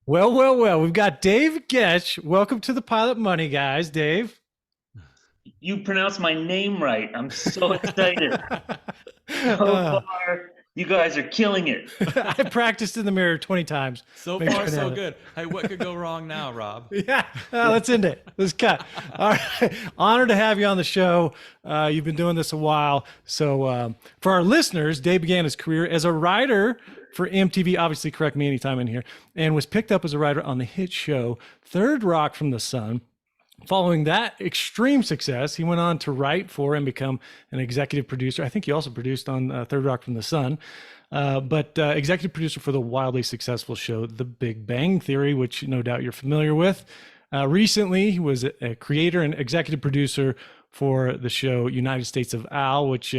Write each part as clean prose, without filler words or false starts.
Well, well, well. We've got Dave Goetsch. Welcome to the Pilot Money, guys. Dave. You pronounced my name right. I'm so excited. So Uh, far, you guys are killing it. I practiced in the mirror 20 times. So Make far, sure I so nailed good. Hey, what could go wrong now, Rob? it. Yeah, let's end it. Let's cut. All right. Honored to have you on the show. You've been doing this a while. So, for our listeners, Dave began his career as a writer for MTV. Obviously, correct me anytime in here, and was picked up as a writer on the hit show Third Rock from the Sun. Following that extreme success, he went on to write for and become an executive producer. I think he also produced on Third Rock from the Sun, but executive producer for the wildly successful show The Big Bang Theory, which no doubt you're familiar with. Recently, he was a creator and executive producer for the show United States of Al, which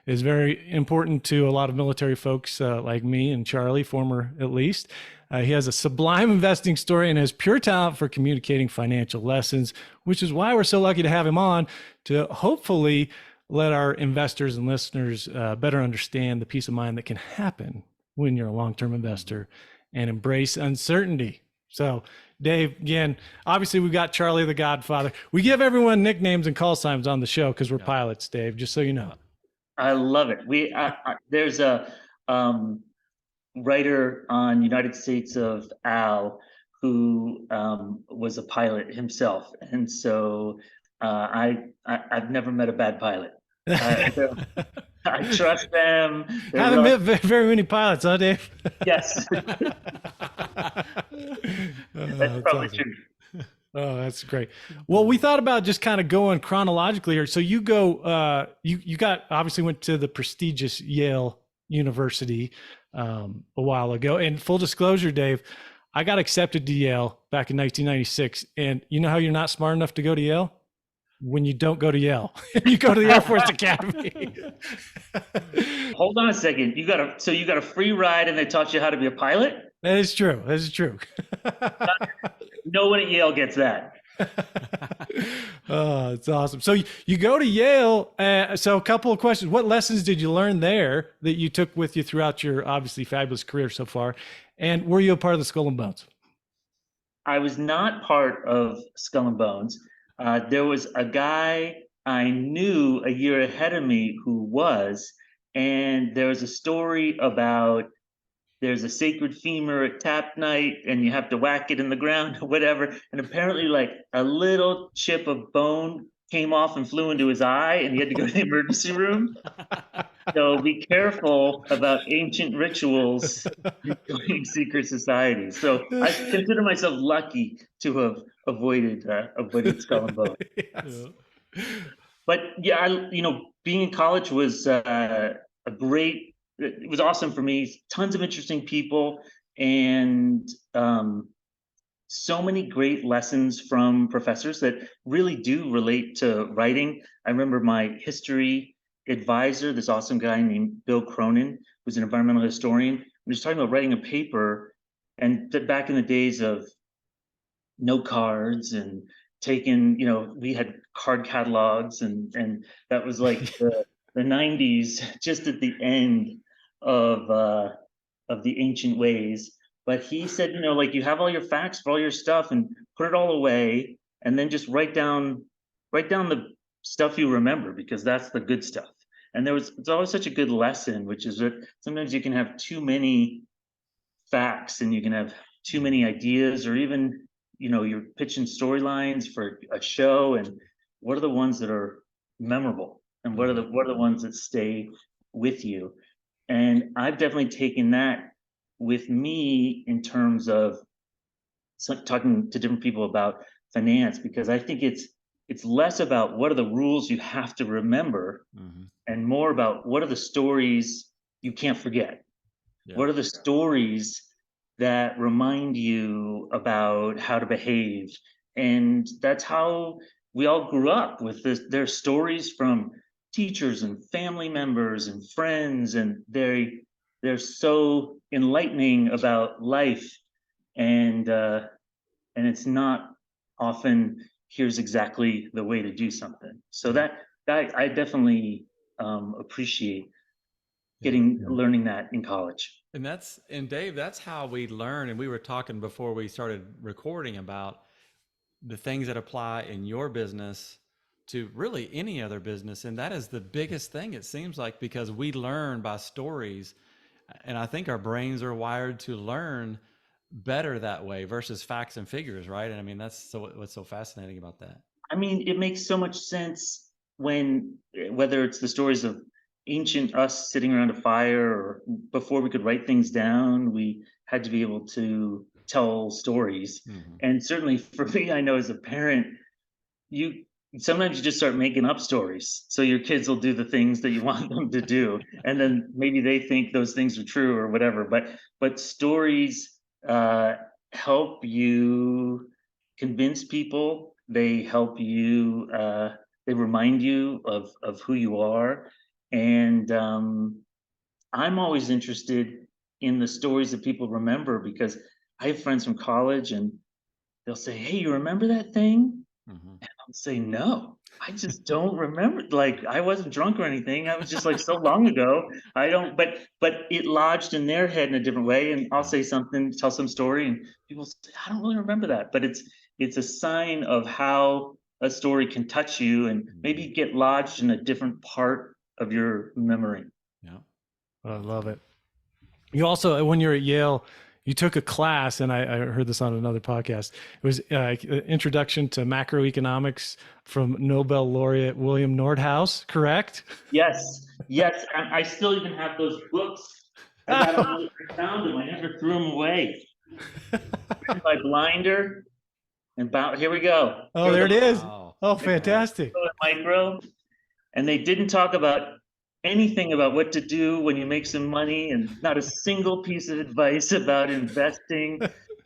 is very important to a lot of military folks like me and Charlie, former at least. He has a sublime investing story and has pure talent for communicating financial lessons, which is why we're so lucky to have him on to hopefully let our investors and listeners better understand the peace of mind that can happen when you're a long-term investor and embrace uncertainty. So, Dave, again, obviously we've got Charlie the Godfather. We give everyone nicknames and call signs on the show because we're pilots, Dave, just so you know. I love it. There's a writer on United States of Al who was a pilot himself, and so I've never met a bad pilot. So I trust them. They're Haven't really, met very many pilots, huh, Dave? yes, that's That's probably awesome. true. Oh, that's great. Well, we thought about just kind of going chronologically here. So you go, you got obviously went to the prestigious Yale University a while ago. And full disclosure, Dave, I got accepted to Yale back in 1996. And you know how you're not smart enough to go to Yale? When you don't go to Yale, you go to the Air Force Academy. Hold on a second. You got a free ride, and they taught you how to be a pilot. That is true. That is true. No one at Yale gets that. Oh, it's awesome. So you go to Yale. So a couple of questions. What lessons did you learn there that you took with you throughout your obviously fabulous career so far? And were you a part of the Skull and Bones? I was not part of Skull and Bones. There was a guy I knew a year ahead of me who was, and there was a story about there's a sacred femur at tap night and you have to whack it in the ground or whatever. And apparently, like a little chip of bone came off and flew into his eye, and he had to go to the emergency room. So be careful about ancient rituals in joining secret societies. So I consider myself lucky to have avoided Skull and Bones. Yes. But yeah, being in college was a great. It was awesome for me. Tons of interesting people, and so many great lessons from professors that really do relate to writing. I remember my history advisor, this awesome guy named Bill Cronin, who's an environmental historian. We was talking about writing a paper, and back in the days of note cards and taking, we had card catalogs, and that was like the 90s, just at the end of the ancient ways. But he said, like, you have all your facts for all your stuff and put it all away, and then just write down the stuff you remember, because that's the good stuff. And it's always such a good lesson, which is that sometimes you can have too many facts and you can have too many ideas, or even, you're pitching storylines for a show, and what are the ones that are memorable, and what are the ones that stay with you. And I've definitely taken that with me in terms of talking to different people about finance, because I think it's less about what are the rules you have to remember, Mm-hmm. and more about what are the stories you can't forget. Yeah. What are the stories that remind you about how to behave? And that's how we all grew up with this. Their stories from teachers and family members and friends, and they're so enlightening about life. And it's not often here's exactly the way to do something. So that I definitely appreciate Yeah. learning that in college. And Dave, that's how we learn. And we were talking before we started recording about the things that apply in your business to really any other business. And that is the biggest thing, it seems like, because we learn by stories. And I think our brains are wired to learn better that way versus facts and figures, right? And I mean, that's what's so fascinating about that. I mean, it makes so much sense when, whether it's the stories of ancient us sitting around a fire, or before we could write things down, we had to be able to tell stories. Mm-hmm. And certainly for me, I know as a parent, you sometimes you just start making up stories. So your kids will do the things that you want them to do. And then maybe they think those things are true or whatever. But stories help you convince people. They help you, they remind you of who you are. And I'm always interested in the stories that people remember, because I have friends from college and they'll say, "Hey, you remember that thing?" Mm-hmm. I'll say, "No, I just don't remember. Like, I wasn't drunk or anything. I was just like so long ago. I don't." But it lodged in their head in a different way. And I'll say something, tell some story, and people say, "I don't really remember that." But it's a sign of how a story can touch you and maybe get lodged in a different part of your memory. Yeah. I love it. You also, when you're at Yale, you took a class, and I heard this on another podcast. It was Introduction to Macroeconomics from Nobel laureate William Nordhaus, correct? Yes, yes. I still even have those books. I found them. I never threw them away. Written by Blinder and here we go. Oh, Here there we it go. is. Wow. Oh, fantastic. Micro. And they didn't talk about anything about what to do when you make some money, and not a single piece of advice about investing.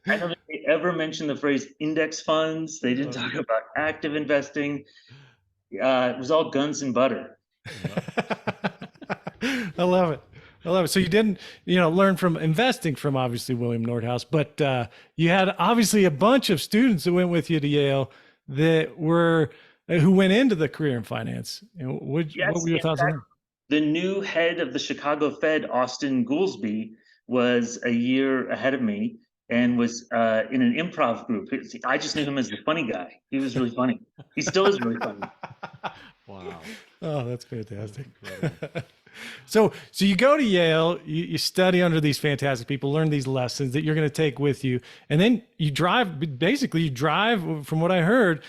I don't think they ever mentioned the phrase index funds. They didn't talk about active investing. It was all guns and butter. I love it. I love it. So you didn't, learn from investing from obviously William Nordhaus, but you had obviously a bunch of students that went with you to Yale who went into the career in finance. What Yes, were your in thoughts on fact, them? the new head of the Chicago Fed, Austin Goolsbee, was a year ahead of me and was in an improv group. I just knew him as the funny guy. He was really funny. He still is really funny. Wow. Oh, that's fantastic. Incredible. So you go to Yale, you study under these fantastic people, learn these lessons that you're going to take with you, and then you drive. Basically, you drive. From what I heard,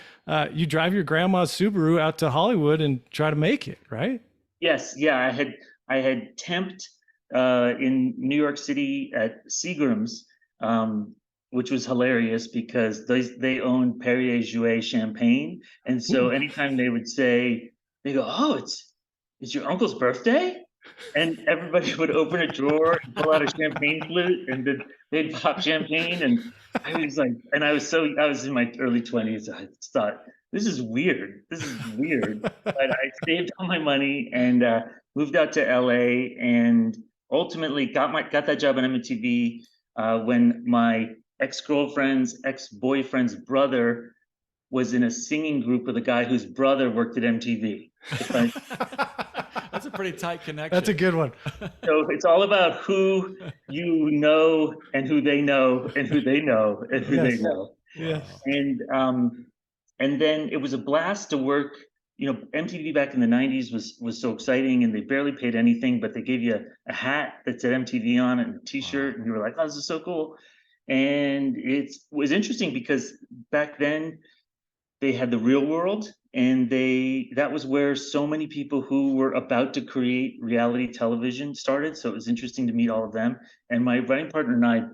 you drive your grandma's Subaru out to Hollywood and try to make it. Right? Yes, yeah. I had temped in New York City at Seagram's, which was hilarious because they own Perrier Jouet champagne, and so Ooh. anytime they would say, they go, "Oh, it's your uncle's birthday," and everybody would open a drawer and pull out a champagne flute, and then they'd pop champagne, and I was like, and I was in my early 20s. I thought, this is weird. This is weird. But I saved all my money and moved out to LA, and ultimately got that job on MTV when my ex-girlfriend's ex-boyfriend's brother was in a singing group with a guy whose brother worked at MTV. That's a pretty tight connection. That's a good one. So it's all about who you know and who they know and who they know and who they Yes. know. Yeah. And then it was a blast to work. MTV back in the 90s was so exciting, and they barely paid anything, but they gave you a hat that said MTV on it and a t-shirt, and you were like, "Oh, this is so cool." And it was interesting because back then they had the Real World, and that was where so many people who were about to create reality television started. So it was interesting to meet all of them. And my writing partner and I,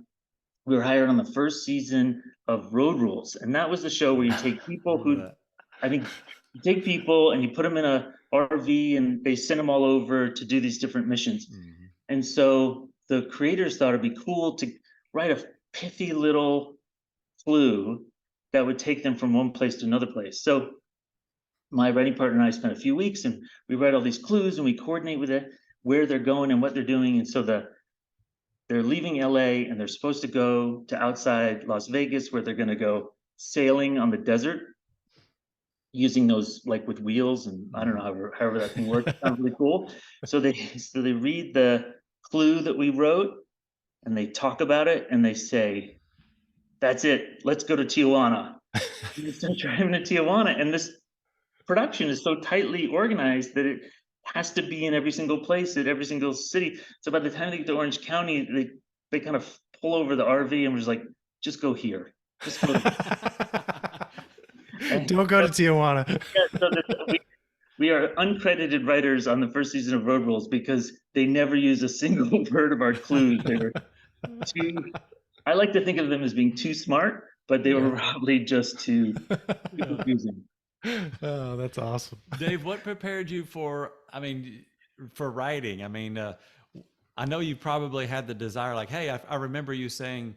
we were hired on the first season of Road Rules, and that was the show where you take people you take people and you put them in a RV and they send them all over to do these different missions. Mm-hmm. And so the creators thought it'd be cool to write a pithy little clue that would take them from one place to another place. So my writing partner and I spent a few weeks, and we write all these clues and we coordinate with it, where they're going and what they're doing. And so they're leaving LA and they're supposed to go to outside Las Vegas, where they're going to go sailing on the desert using those, like, with wheels, and I don't know however that thing works. It sounds really cool. So they read the clue that we wrote, and they talk about it and they say, that's it, let's go to Tijuana. And they start driving to Tijuana, and this production is so tightly organized that it has to be in every single place at every single city. So by the time they get to Orange County, they kind of pull over the RV and was like, just go here. Just go. Don't go to Tijuana. Yeah, so we are uncredited writers on the first season of Road Rules because they never use a single word of our clues. They were too, I like to think of them as being too smart, but they were probably just too confusing. Oh, that's awesome. Dave, what prepared you for writing? I know you probably had the desire, like, hey, I remember you saying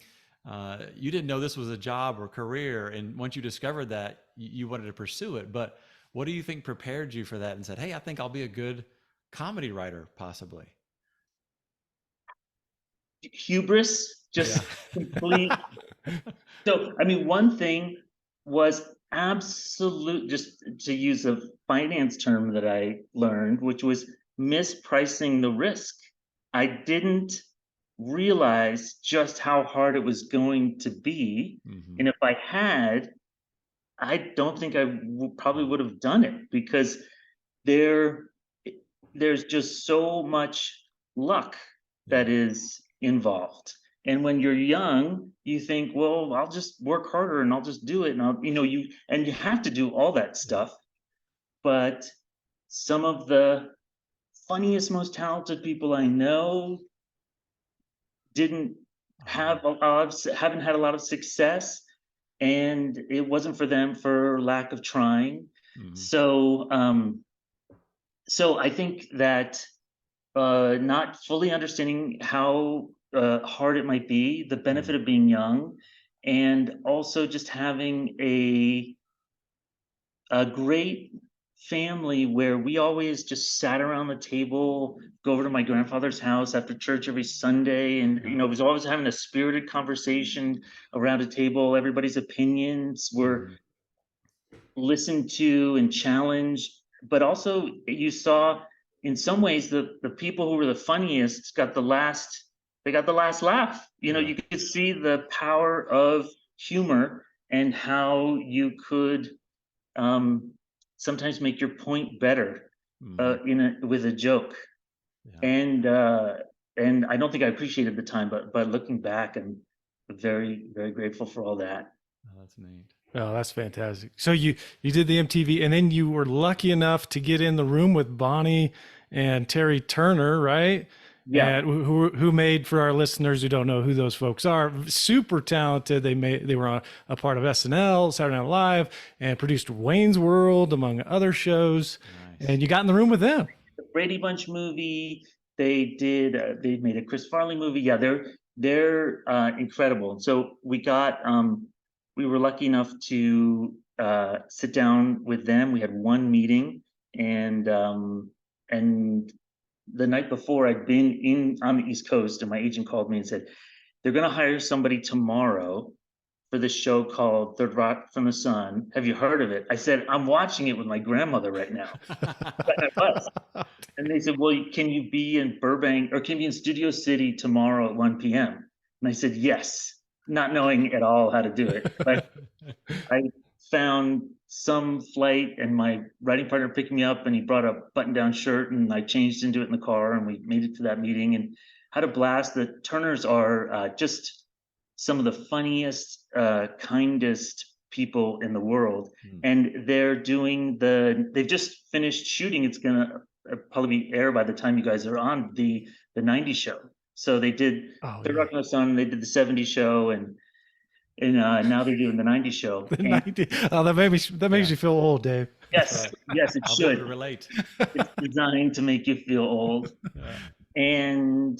you didn't know this was a job or career. And once you discovered that, you wanted to pursue it. But what do you think prepared you for that and said, hey, I think I'll be a good comedy writer, possibly? Hubris, just complete. So, I mean, one thing was absolute, just to use a finance term that I learned, which was mispricing the risk. I didn't realize just how hard it was going to be. Mm-hmm. And if I had, I don't think I probably would have done it, because there's just so much luck that is involved. And when you're young, you think, well, I'll just work harder and I'll just do it. And I'll, you have to do all that stuff. But some of the funniest, most talented people I know didn't haven't had a lot of success, and it wasn't for them for lack of trying. Mm-hmm. So I think that not fully understanding how hard it might be, the benefit of being young, and also just having a great family where we always just sat around the table, go over to my grandfather's house after church every Sunday, and it was always having a spirited conversation around a table. Everybody's opinions were listened to and challenged, but also you saw in some ways the people who were the funniest got the last laugh. You could see the power of humor and how you could sometimes make your point better with a joke. And I don't think I appreciated the time, but looking back, I'm very, very grateful for all that. Oh, that's neat. Oh, that's fantastic. So you did the MTV, and then you were lucky enough to get in the room with Bonnie and Terry Turner, right? Yeah. And who made, for our listeners who don't know who those folks are, super talented. They were on a part of SNL, Saturday Night Live, and produced Wayne's World, among other shows. Nice. And you got in the room with them. The Brady Bunch movie. They did. They made a Chris Farley movie. Yeah, they're incredible. So we got. We were lucky enough to sit down with them. We had one meeting, and the night before, I'd been on the East Coast, and my agent called me and said, they're going to hire somebody tomorrow for this show called Third Rock from the Sun. Have you heard of it? I said, I'm watching it with my grandmother right now. I was. And they said, well, can you be in Burbank, or can you be in Studio City tomorrow at 1 p.m.? And I said, yes, not knowing at all how to do it. But I found some flight, and my writing partner picked me up, and he brought a button-down shirt, and I changed into it in the car, and we made it to that meeting and had a blast. The Turners are just some of the funniest, kindest people in the world. And they're they've just finished shooting. It's gonna probably be air by the time you guys are on the 90s show. So they did Third Rock from the Sun, they did the 70s show, and now they're doing the 90s show. The 90s. Oh, that makes you feel old, Dave. Yes, yes, it I'll should. be able to relate. It's designed to make you feel old. And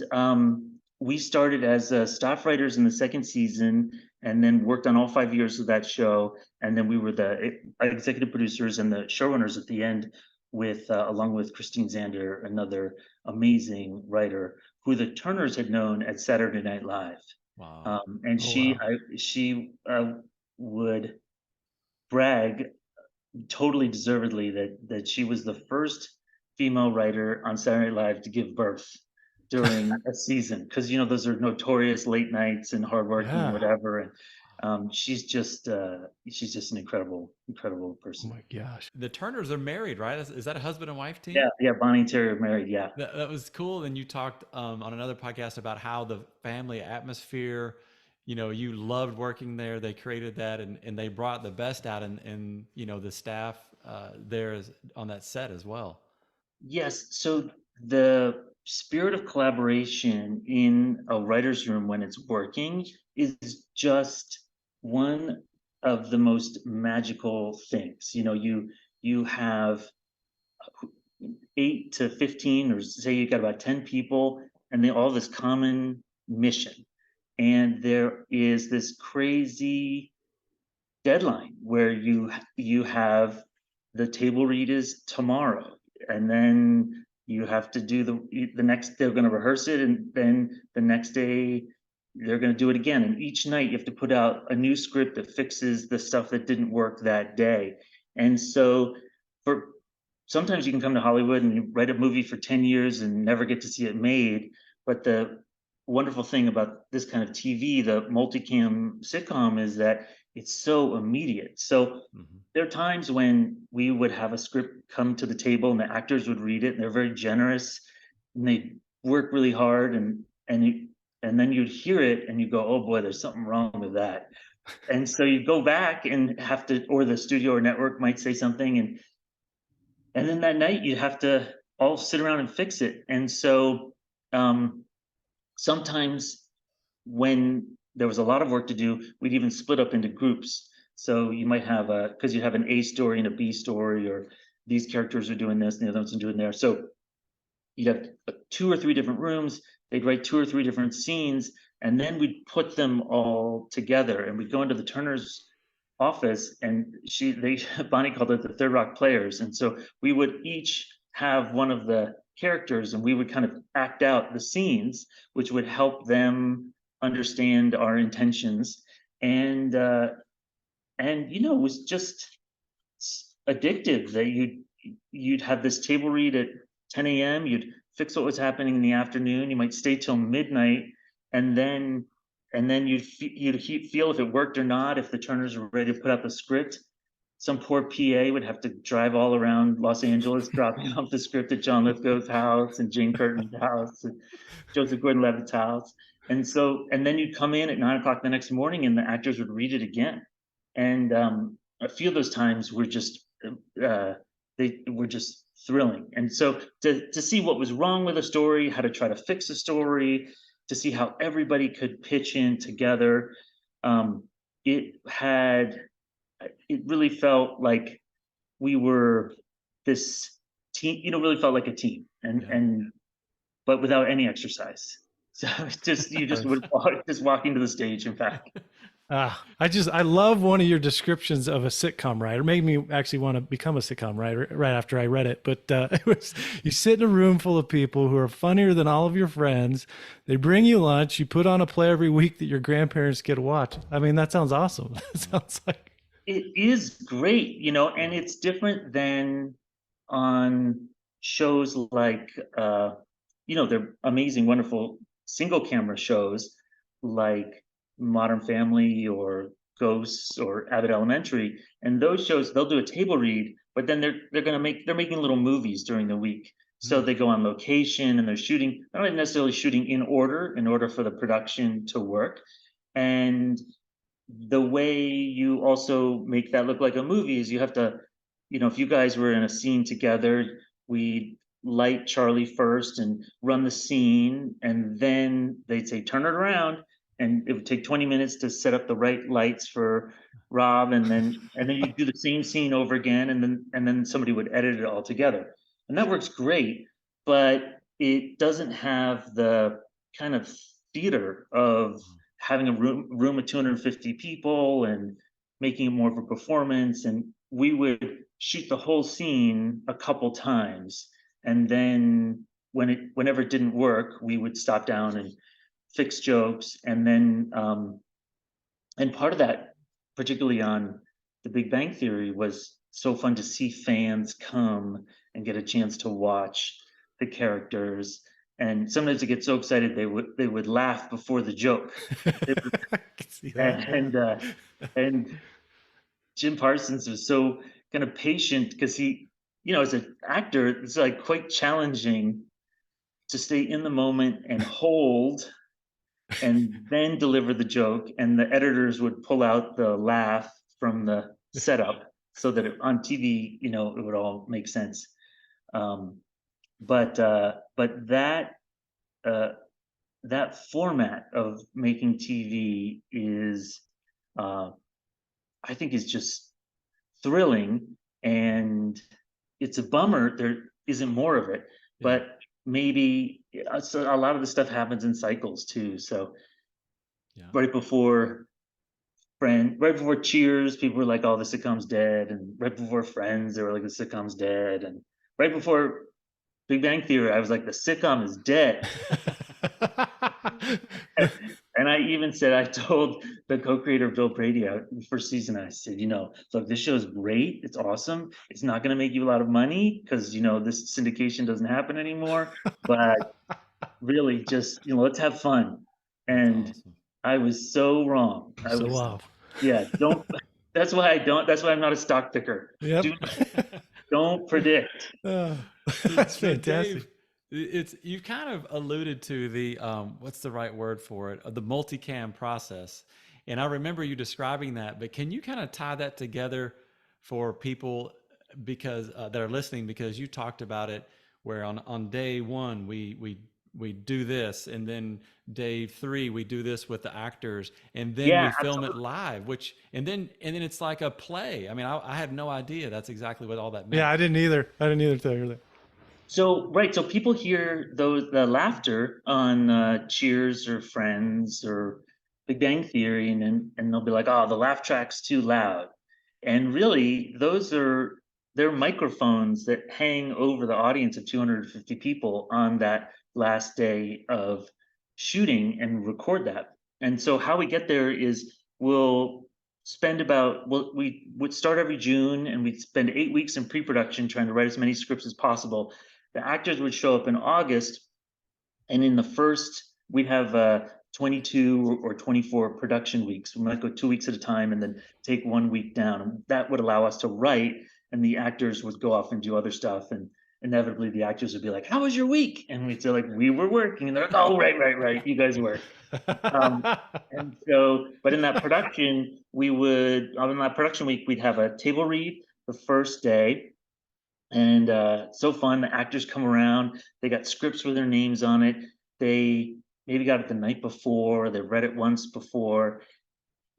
we started as staff writers in the second season, and then worked on all 5 years of that show. And then we were the executive producers and the showrunners at the end, with along with Christine Zander, another amazing writer who the Turners had known at Saturday Night Live. Wow. And she would brag, totally deservedly, that she was the first female writer on Saturday Night Live to give birth. during a season, because those are notorious late nights and hardworking, Yeah. whatever. And she's just an incredible Oh person. my gosh. The Turners are married, right? Is that a husband and wife team? Yeah, yeah. Bonnie and Terry are married. Yeah. That was cool. And you talked on another podcast about how the family atmosphere, you loved working there. They created that, and they brought the best out in the staff on that set as well. Yes. So the spirit of collaboration in a writer's room when it's working is just one of the most magical things. You have 8 to 15, or say you got about 10 people, and they all have this common mission. And there is this crazy deadline where you have the table read is tomorrow, and then you have to do the next. They're going to rehearse it, and then the next day they're going to do it again. And each night you have to put out a new script that fixes the stuff that didn't work that day. And so for sometimes you can come to Hollywood and you write a movie for 10 years and never get to see it made. But the wonderful thing about this kind of TV, the multicam sitcom, is that it's so immediate. So there are times when we would have a script come to the table and the actors would read it, and they're very generous and they work really hard, and then you'd hear it and you go, oh boy, there's something wrong with that. And so you go back and have to, or the studio or network might say something, and then that night you have to all sit around and fix it. And so sometimes when there was a lot of work to do, we'd even split up into groups. So you might have because you have an A story and a B story, or these characters are doing this and the other ones are doing there. So you'd have 2 or 3 different rooms. They'd write 2 or 3 different scenes, and then we'd put them all together. And we'd go into the Turner's office, and Bonnie called it the Third Rock Players. And so we would each have one of the characters, and we would kind of act out the scenes, which would help them understand our intentions. And it was just addictive that you'd have this table read at 10 a.m. You'd fix what was happening in the afternoon. You might stay till midnight, and then you'd feel if it worked or not. If the Turners were ready to put out the script, some poor PA would have to drive all around Los Angeles, dropping off the script at John Lithgow's house and Jane Curtin's house and Joseph Gordon-Levitt's house. And then you'd come in at 9 o'clock the next morning, and the actors would read it again. And a few of those times were just they were just thrilling. And so to see what was wrong with a story, how to try to fix a story, to see how everybody could pitch in together, it really felt like we were this team. Really felt like a team, and but without any exercise. So you just would walk into the stage. In fact. I love one of your descriptions of a sitcom writer. Made me actually want to become a sitcom writer right after I read it. But it was, you sit in a room full of people who are funnier than all of your friends. They bring you lunch. You put on a play every week that your grandparents get to watch. I mean, that sounds awesome. It sounds like it is great, and it's different than on shows like they're amazing, wonderful single camera shows like Modern Family or Ghosts or Abbott Elementary. And those shows, they'll do a table read, but then they're making little movies during the week. So they go on location and they're shooting, not necessarily shooting in order for the production to work. And the way you also make that look like a movie is you have to, if you guys were in a scene together, we'd light Charlie first and run the scene, and then they'd say, turn it around. And it would take 20 minutes to set up the right lights for Rob, and then you do the same scene over again, and then somebody would edit it all together. And that works great, but it doesn't have the kind of theater of having a room of 250 people and making it more of a performance. And we would shoot the whole scene a couple times, and then whenever it didn't work, we would stop down and fix jokes. And then and part of that, particularly on The Big Bang Theory, was so fun to see fans come and get a chance to watch the characters. And sometimes they get so excited they would laugh before the joke. I can see that. And Jim Parsons was so kind of patient because he, as an actor, it's like quite challenging to stay in the moment and hold and then deliver the joke. And the editors would pull out the laugh from the setup so that on TV, it would all make sense. But uh, that format of making TV is, I think, is just thrilling, and it's a bummer there isn't more of it. But maybe so a lot of the stuff happens in cycles too. So Yeah. right before Cheers, people were like, "Oh, the sitcom's dead," and right before Friends, they were like, "The sitcom's dead," and right before Big Bang Theory, I was like, "The sitcom is dead." And I told the co-creator Bill Brady out the first season, I said, look, this show is great. It's awesome. It's not going to make you a lot of money because, this syndication doesn't happen anymore. But really, just, let's have fun. That's And awesome. I was so wrong. So off. Yeah, that's why I'm not a stock picker. Yep. Don't predict. That's So fantastic. Dave, you kind of alluded to the what's the right word for it? The multicam process. And I remember you describing that, but can you kind of tie that together for people because that are listening, because you talked about it where on day one we do this, and then day three we do this with the actors, and then Yeah, we film it absolutely. live, which and then it's like a play. I mean, I had no idea that's exactly what all that Yeah, meant. I didn't either. I didn't either till you hear that. So right, so people hear the laughter on Cheers or Friends or Big Bang Theory, and they'll be like, "Oh, the laugh track's too loud," and really, they're microphones that hang over the audience of 250 people on that last day of shooting and record that. And so how we get there is we would start every June and we'd spend 8 weeks in pre-production trying to write as many scripts as possible. The actors would show up in August, and in the first, we'd have 22 or 24 production weeks. We might go 2 weeks at a time and then take 1 week down. And that would allow us to write, and the actors would go off and do other stuff. And inevitably, the actors would be like, "How was your week?" And we'd say, like, "We were working." And they're like, "Oh, right. You guys work." Um, and so, but in that production, on that production week, we'd have a table read the first day, and so fun. The actors come around, they got scripts with their names on it. They maybe got it the night before, they read it once before,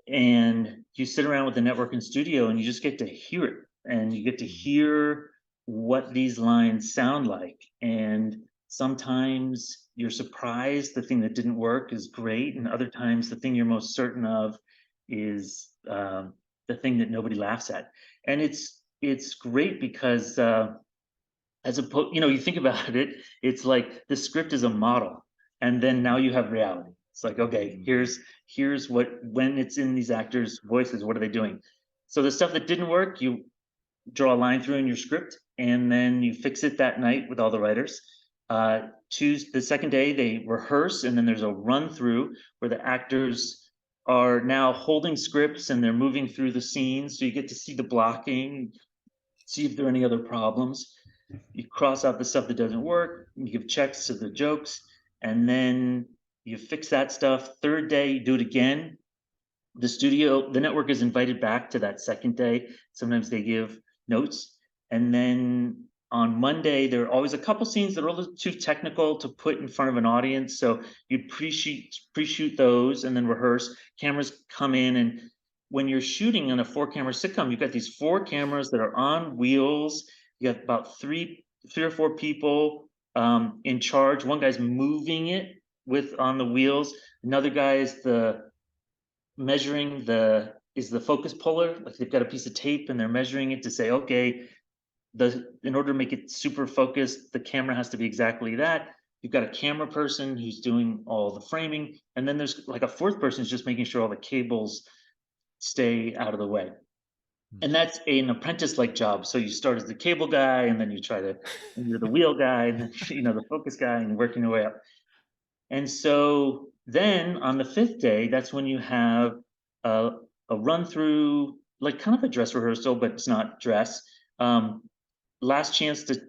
and you sit around with the network and studio and you just get to hear it, and you get to hear what these lines sound like. And sometimes you're surprised the thing that didn't work is great, and other times the thing you're most certain of is the thing that nobody laughs at. And it's great because as opposed, you think about it, it's like the script is a model, and then now you have reality. It's like, okay, here's what, when it's in these actors' voices, what are they doing? So the stuff that didn't work, you draw a line through in your script, and then you fix it that night with all the writers. Choose the second day, they rehearse, and then there's a run through where the actors are now holding scripts and they're moving through the scenes, so you get to see the blocking, see if there are any other problems. You cross out the stuff that doesn't work, you give checks to the jokes, and then you fix that stuff. Third day, you do it again. The network is invited back to that second day. Sometimes they give notes. And then on Monday, there are always a couple scenes that are a little too technical to put in front of an audience. So you pre-shoot those and then rehearse. Cameras come in, and when you're shooting on a 4-camera sitcom, you've got these 4 cameras that are on wheels. You have about three or 4 people in charge. One guy's moving it on the wheels. Another guy is the focus puller. Like, they've got a piece of tape and they're measuring it to say, okay, in order to make it super focused, the camera has to be exactly that. You've got a camera person who's doing all the framing, and then there's like a 4th person who's just making sure all the cables stay out of the way. And that's an apprentice-like job. So you start as the cable guy, and then and you're the wheel guy, and then the focus guy, and working your way up. And so then on the fifth day, that's when you have a, a run through, like kind of a dress rehearsal, but it's not dress. Um, Last chance to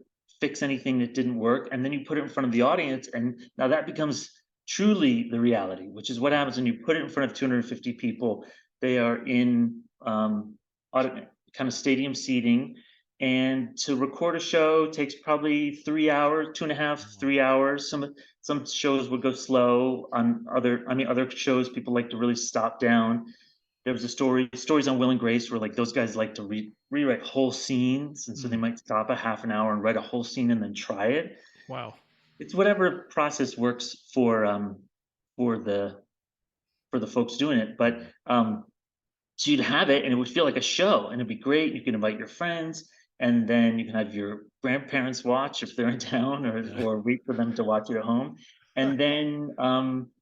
fix anything that didn't work, and then you put it in front of the audience, and now that becomes truly the reality, which is what happens when you put it in front of 250 people. They are in kind of stadium seating, and to record a show takes probably 3 hours, 2.5, 3 hours. Some shows would go slow. On other shows, people like to really stop down. There was stories on Will and Grace where like those guys like to rewrite whole scenes, and so they might stop a half an hour and write a whole scene and then try it. Wow. It's whatever process works for the folks doing it. But so you'd have it and it would feel like a show, and it'd be great. You can invite your friends, and then you can have your grandparents watch if they're in town, or wait for them to watch it at home. And then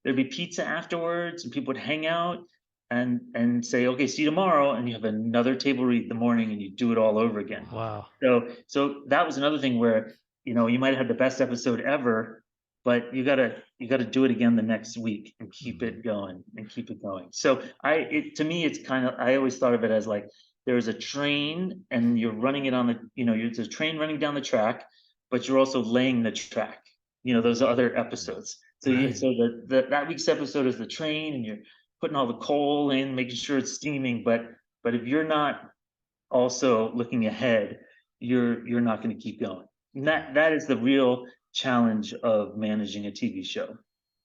there'd be pizza afterwards, and people would hang out and say, okay, see you tomorrow, and you have another table read the morning, and you do it all over again. Wow. So that was another thing where you might have had the best episode ever, but you gotta do it again the next week and keep it going and keep it going. So to me, it's kind of, I always thought of it as like there's a train and you're running it on there's a train running down the track, but you're also laying the track. Those other episodes. So Right. so that week's episode is the train, and you're putting all the coal in, making sure it's steaming. But if you're not also looking ahead, you're not going to keep going. And that is the real challenge of managing a TV show.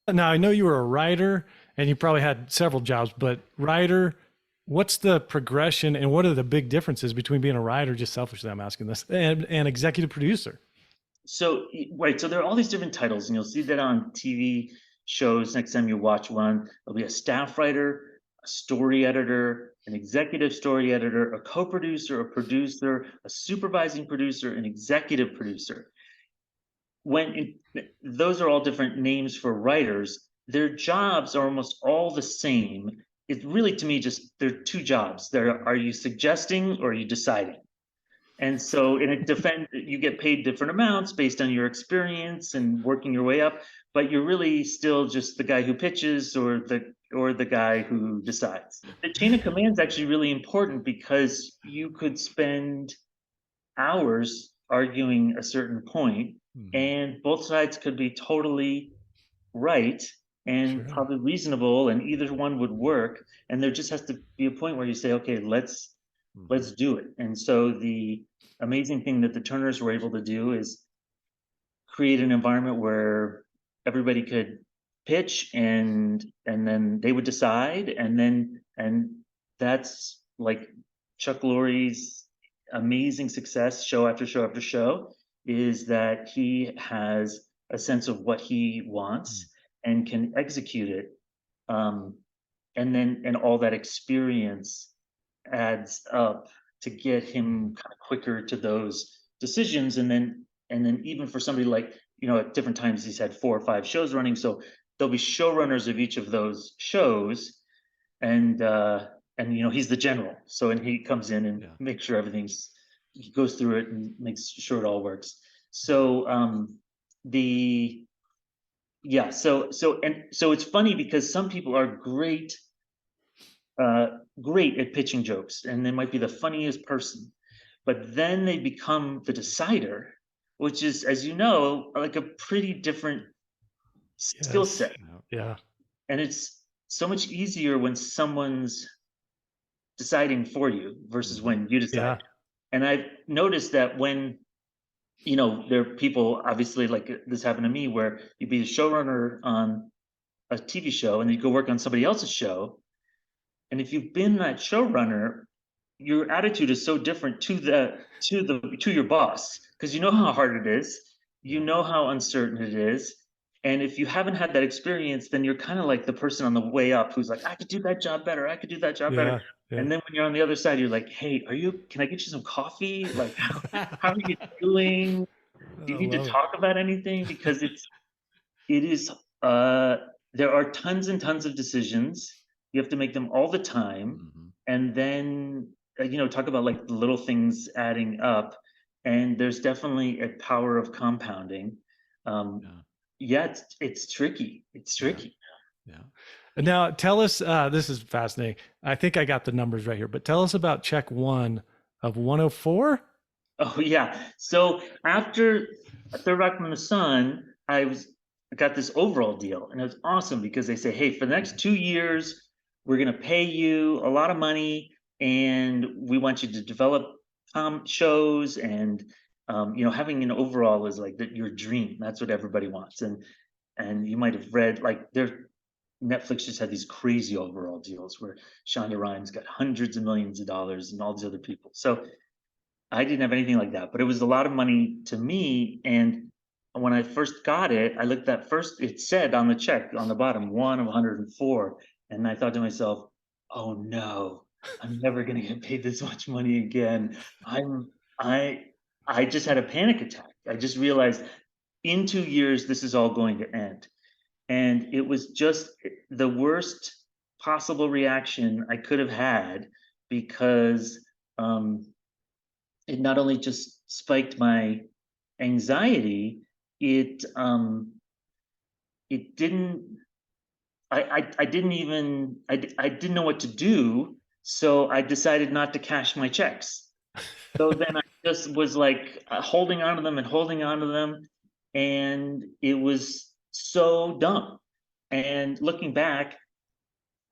Now, I know you were a writer and you probably had several jobs, but writer, what's the progression and what are the big differences between being a writer, just selfishly I'm asking this, and executive producer? So, right. So there are all these different titles, and you'll see that on TV shows. Next time you watch one, there'll be a staff writer, a story editor, an executive story editor, a co-producer, a producer, a supervising producer, an executive producer. Those are all different names for writers. Their jobs are almost all the same. It's really, to me, just there are two jobs. Are you suggesting or are you deciding? And so you get paid different amounts based on your experience and working your way up, but you're really still just the guy who pitches or the guy who decides. The chain of command is actually really important because you could spend hours arguing a certain point, and both sides could be totally right and Sure. probably reasonable, and either one would work. And there just has to be a point where you say, okay, let's do it. And so the amazing thing that the Turners were able to do is create an environment where everybody could pitch, and then they would decide, and that's like Chuck Lorre's amazing success show after show after show, is that he has a sense of what he wants and can execute it. And all that experience adds up to get him kind of quicker to those decisions. And then even for somebody like, at different times he's had 4 or 5 shows running, so there'll be showrunners of each of those shows, and he's the general, and he comes in and makes sure he goes through it and makes sure it all works. So so it's funny because some people are great at pitching jokes, and they might be the funniest person, but then they become the decider, which is, as you know, like a pretty different skill Yes. set. Yeah. And it's so much easier when someone's deciding for you versus when you decide. Yeah. And I've noticed that when there are people, obviously, like this happened to me, where you'd be a showrunner on a TV show and then you go work on somebody else's show. And if you've been that showrunner, your attitude is so different to your boss, because you know how hard it is, you know how uncertain it is. And if you haven't had that experience, then you're kind of like the person on the way up who's like, I could do that job better, I could do that job better. Yeah. And then when you're on the other side, you're like, hey, can I get you some coffee? Like, how are you doing? Do you need to talk about anything? Because there are tons and tons of decisions. You have to make them all the time. And then talk about like the little things adding up, and there's definitely a power of compounding. Um, Yeah. yeah, it's tricky. It's Yeah. tricky. Yeah. Now, tell us, this is fascinating. I think I got the numbers right here, but tell us about check one of 104. Oh yeah. So after Third Rock from the Sun, I got this overall deal, and it was awesome because they say, hey, for the next 2 years, we're gonna pay you a lot of money, and we want you to develop shows, and having an overall is like your dream. That's what everybody wants, and you might have read like Netflix just had these crazy overall deals where Shonda Rhimes got hundreds of millions of dollars and all these other people. So I didn't have anything like that, but it was a lot of money to me. And when I first got it, I looked at first, it said on the check on the bottom, one of 104. And I thought to myself, oh no, I'm never gonna get paid this much money again. I'm I I just had a panic attack. I just realized in 2 years this is all going to end. And it was just the worst possible reaction I could have had because um it not only just spiked my anxiety, it it didn't I didn't even I didn't know what to do, so I decided not to cash my checks. So then I just was like holding on to them and holding on to them, and it was so dumb. And looking back,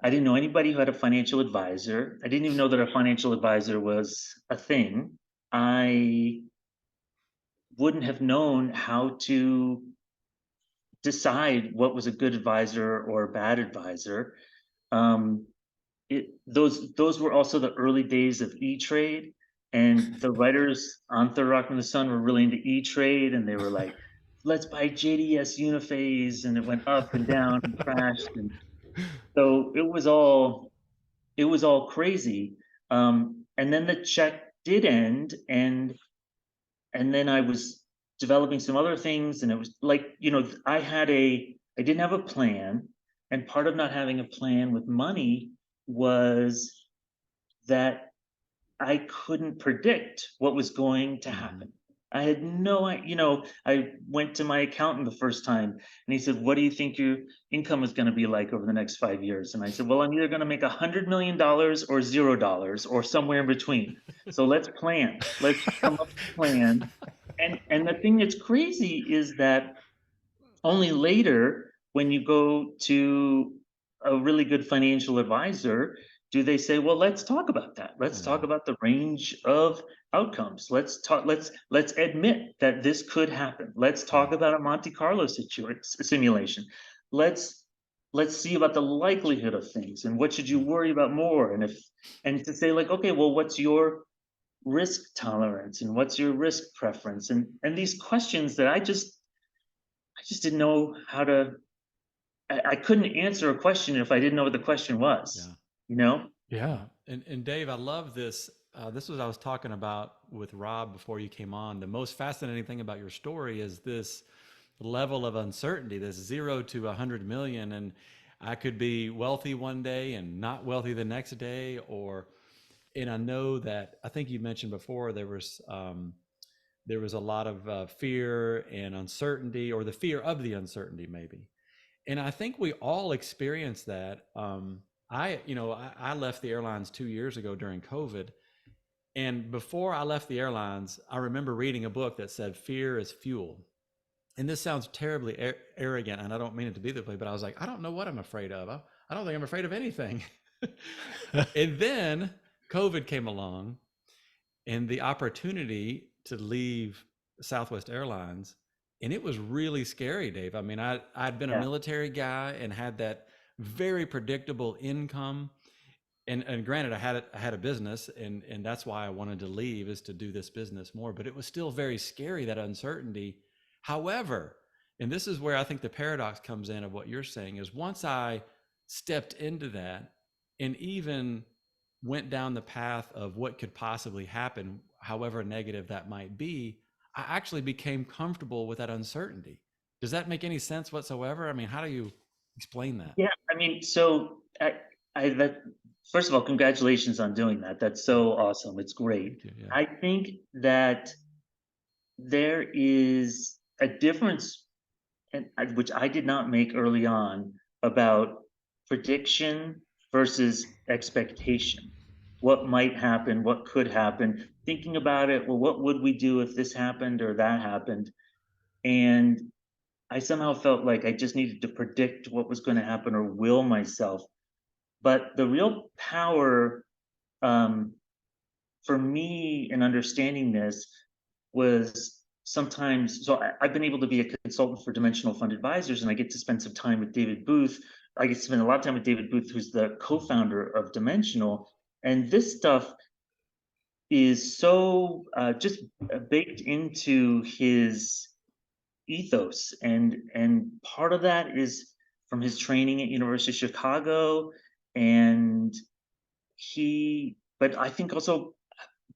I didn't know anybody who had a financial advisor. I didn't even know that a financial advisor was a thing. I wouldn't have known how to decide what was a good advisor or a bad advisor. Um, those were also the early days of E-Trade, and the writers on Third Rock from the Sun were really into E-Trade, and they were like, "Let's buy JDS Uniphase," and it went up and down and crashed, and so it was all crazy. And then the check did end, and then I was developing some other things, and it was like, I didn't have a plan, and part of not having a plan with money was that I couldn't predict what was going to happen. I had I went to my accountant the first time, and he said, "What do you think your income is going to be like over the next 5 years?" And I said, "Well, I'm either going to make $100 million or $0 or somewhere in between. So let's plan. Let's come up with a plan." And the thing that's crazy is that only later, when you go to a really good financial advisor, do they say, "Well, let's talk about that. Let's talk about the range of outcomes. Let's admit that this could happen. Let's talk about a Monte Carlo simulation. Let's let's see about the likelihood of things and what should you worry about more." And to say like, "Okay, well, what's your risk tolerance and what's your risk preference?" And these questions that I just didn't know how to. I couldn't answer a question if I didn't know what the question was. Yeah. You know? Yeah. And Dave, I love this. This was I was talking about with Rob before you came on. The most fascinating thing about your story is this level of uncertainty, this 0 to 100 million, and I could be wealthy one day and not wealthy the next day, and I know that I think you mentioned before there was a lot of fear and uncertainty, or the fear of the uncertainty, maybe. And I think we all experience that. I left the airlines 2 years ago during COVID. And before I left the airlines, I remember reading a book that said fear is fuel. And this sounds terribly arrogant, and I don't mean it to be that way, but I was like, I don't know what I'm afraid of. I don't think I'm afraid of anything. And then COVID came along, and the opportunity to leave Southwest Airlines, and it was really scary, Dave. I mean, I'd been a Yeah. military guy and had that very predictable income. And granted, I had a business, and that's why I wanted to leave, is to do this business more. But it was still very scary, that uncertainty. However, and this is where I think the paradox comes in of what you're saying, is once I stepped into that and even went down the path of what could possibly happen, however negative that might be, I actually became comfortable with that uncertainty. Does that make any sense whatsoever? I mean, how do you explain that? Yeah. I mean, so I that first of all, congratulations on doing that. That's so awesome. It's great. Thank you. Yeah. I think that there is a difference, which I did not make early on, about prediction versus expectation. What might happen, what could happen, thinking about it, well, what would we do if this happened or that happened? And I somehow felt like I just needed to predict what was going to happen or will myself. But the real power, um, for me in understanding this was sometimes, so I've been able to be a consultant for dimensional fund advisors, and I get to spend some time with David Booth. I get to spend a lot of time with David Booth, who's the co-founder of Dimensional. And this stuff is so just baked into his ethos. And part of that is from his training at University of Chicago. And but I think also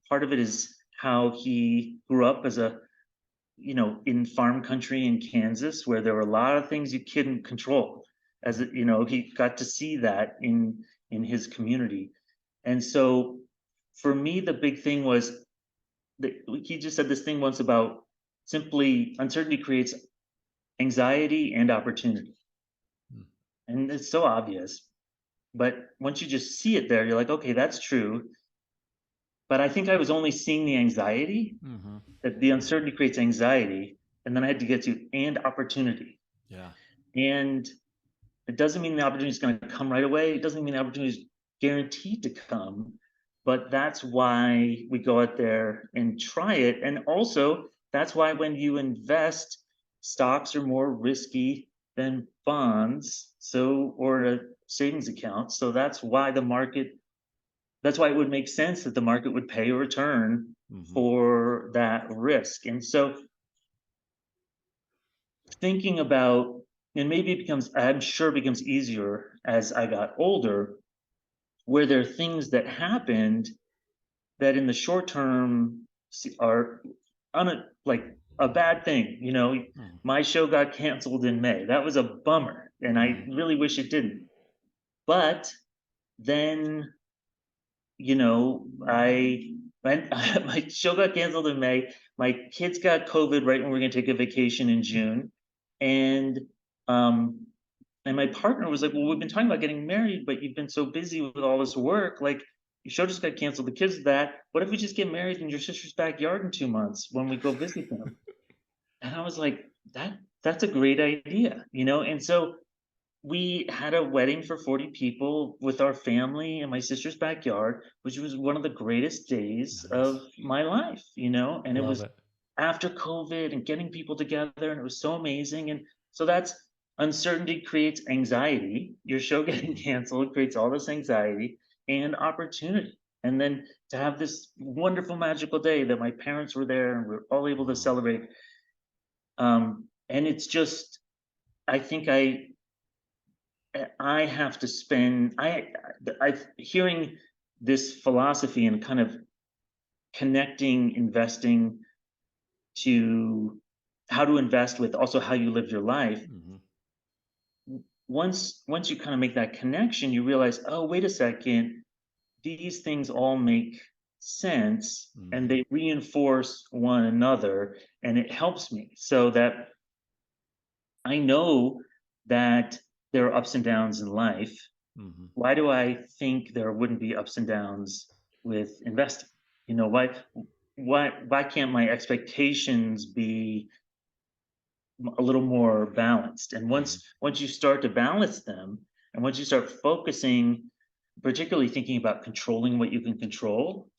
part of it is how he grew up as in farm country in Kansas, where there were a lot of things you couldn't control. He got to see that in his community. And so for me, the big thing was that he just said this thing once about simply uncertainty creates anxiety and opportunity. And it's so obvious. But once you just see it there, you're like, okay, that's true. But I think I was only seeing the anxiety, that the uncertainty creates anxiety. And then I had to get to and opportunity. Yeah. And it doesn't mean the opportunity is going to come right away. It doesn't mean the opportunity is guaranteed to come. But that's why we go out there and try it. And also, that's why when you invest, stocks are more risky than bonds, or a savings account. So that's why it would make sense that the market would pay a return for that risk. And so thinking about, and maybe I'm sure it becomes easier as I got older, where there are things that happened that in the short term are like a bad thing. My show got canceled in May. That was a bummer, and I really wish it didn't. But then, my show got canceled in May. My kids got COVID right when we were going to take a vacation in June, and my partner was like, "Well, we've been talking about getting married, but you've been so busy with all this work. Like, your show just got canceled. The kids did that. What if we just get married in your sister's backyard in 2 months when we go visit them?" And I was like, "That's a great idea, And so we had a wedding for 40 people with our family in my sister's backyard, which was one of the greatest days of my life, And it Love was it. after COVID and getting people together, and it was so amazing. And so that's uncertainty creates anxiety. Your show getting canceled creates all this anxiety and opportunity. And then to have this wonderful, magical day that my parents were there and we're all able to celebrate. And it's just, I think I have to spend, hearing this philosophy and kind of connecting investing to how to invest with also how you live your life. Once you kind of make that connection, you realize, oh, wait a second, these things all make sense and they reinforce one another, and it helps me so that I know that there are ups and downs in life. Why do I think there wouldn't be ups and downs with investing? Why can't my expectations be a little more balanced? And once you start to balance them, and once you start focusing, particularly thinking about controlling what you can control,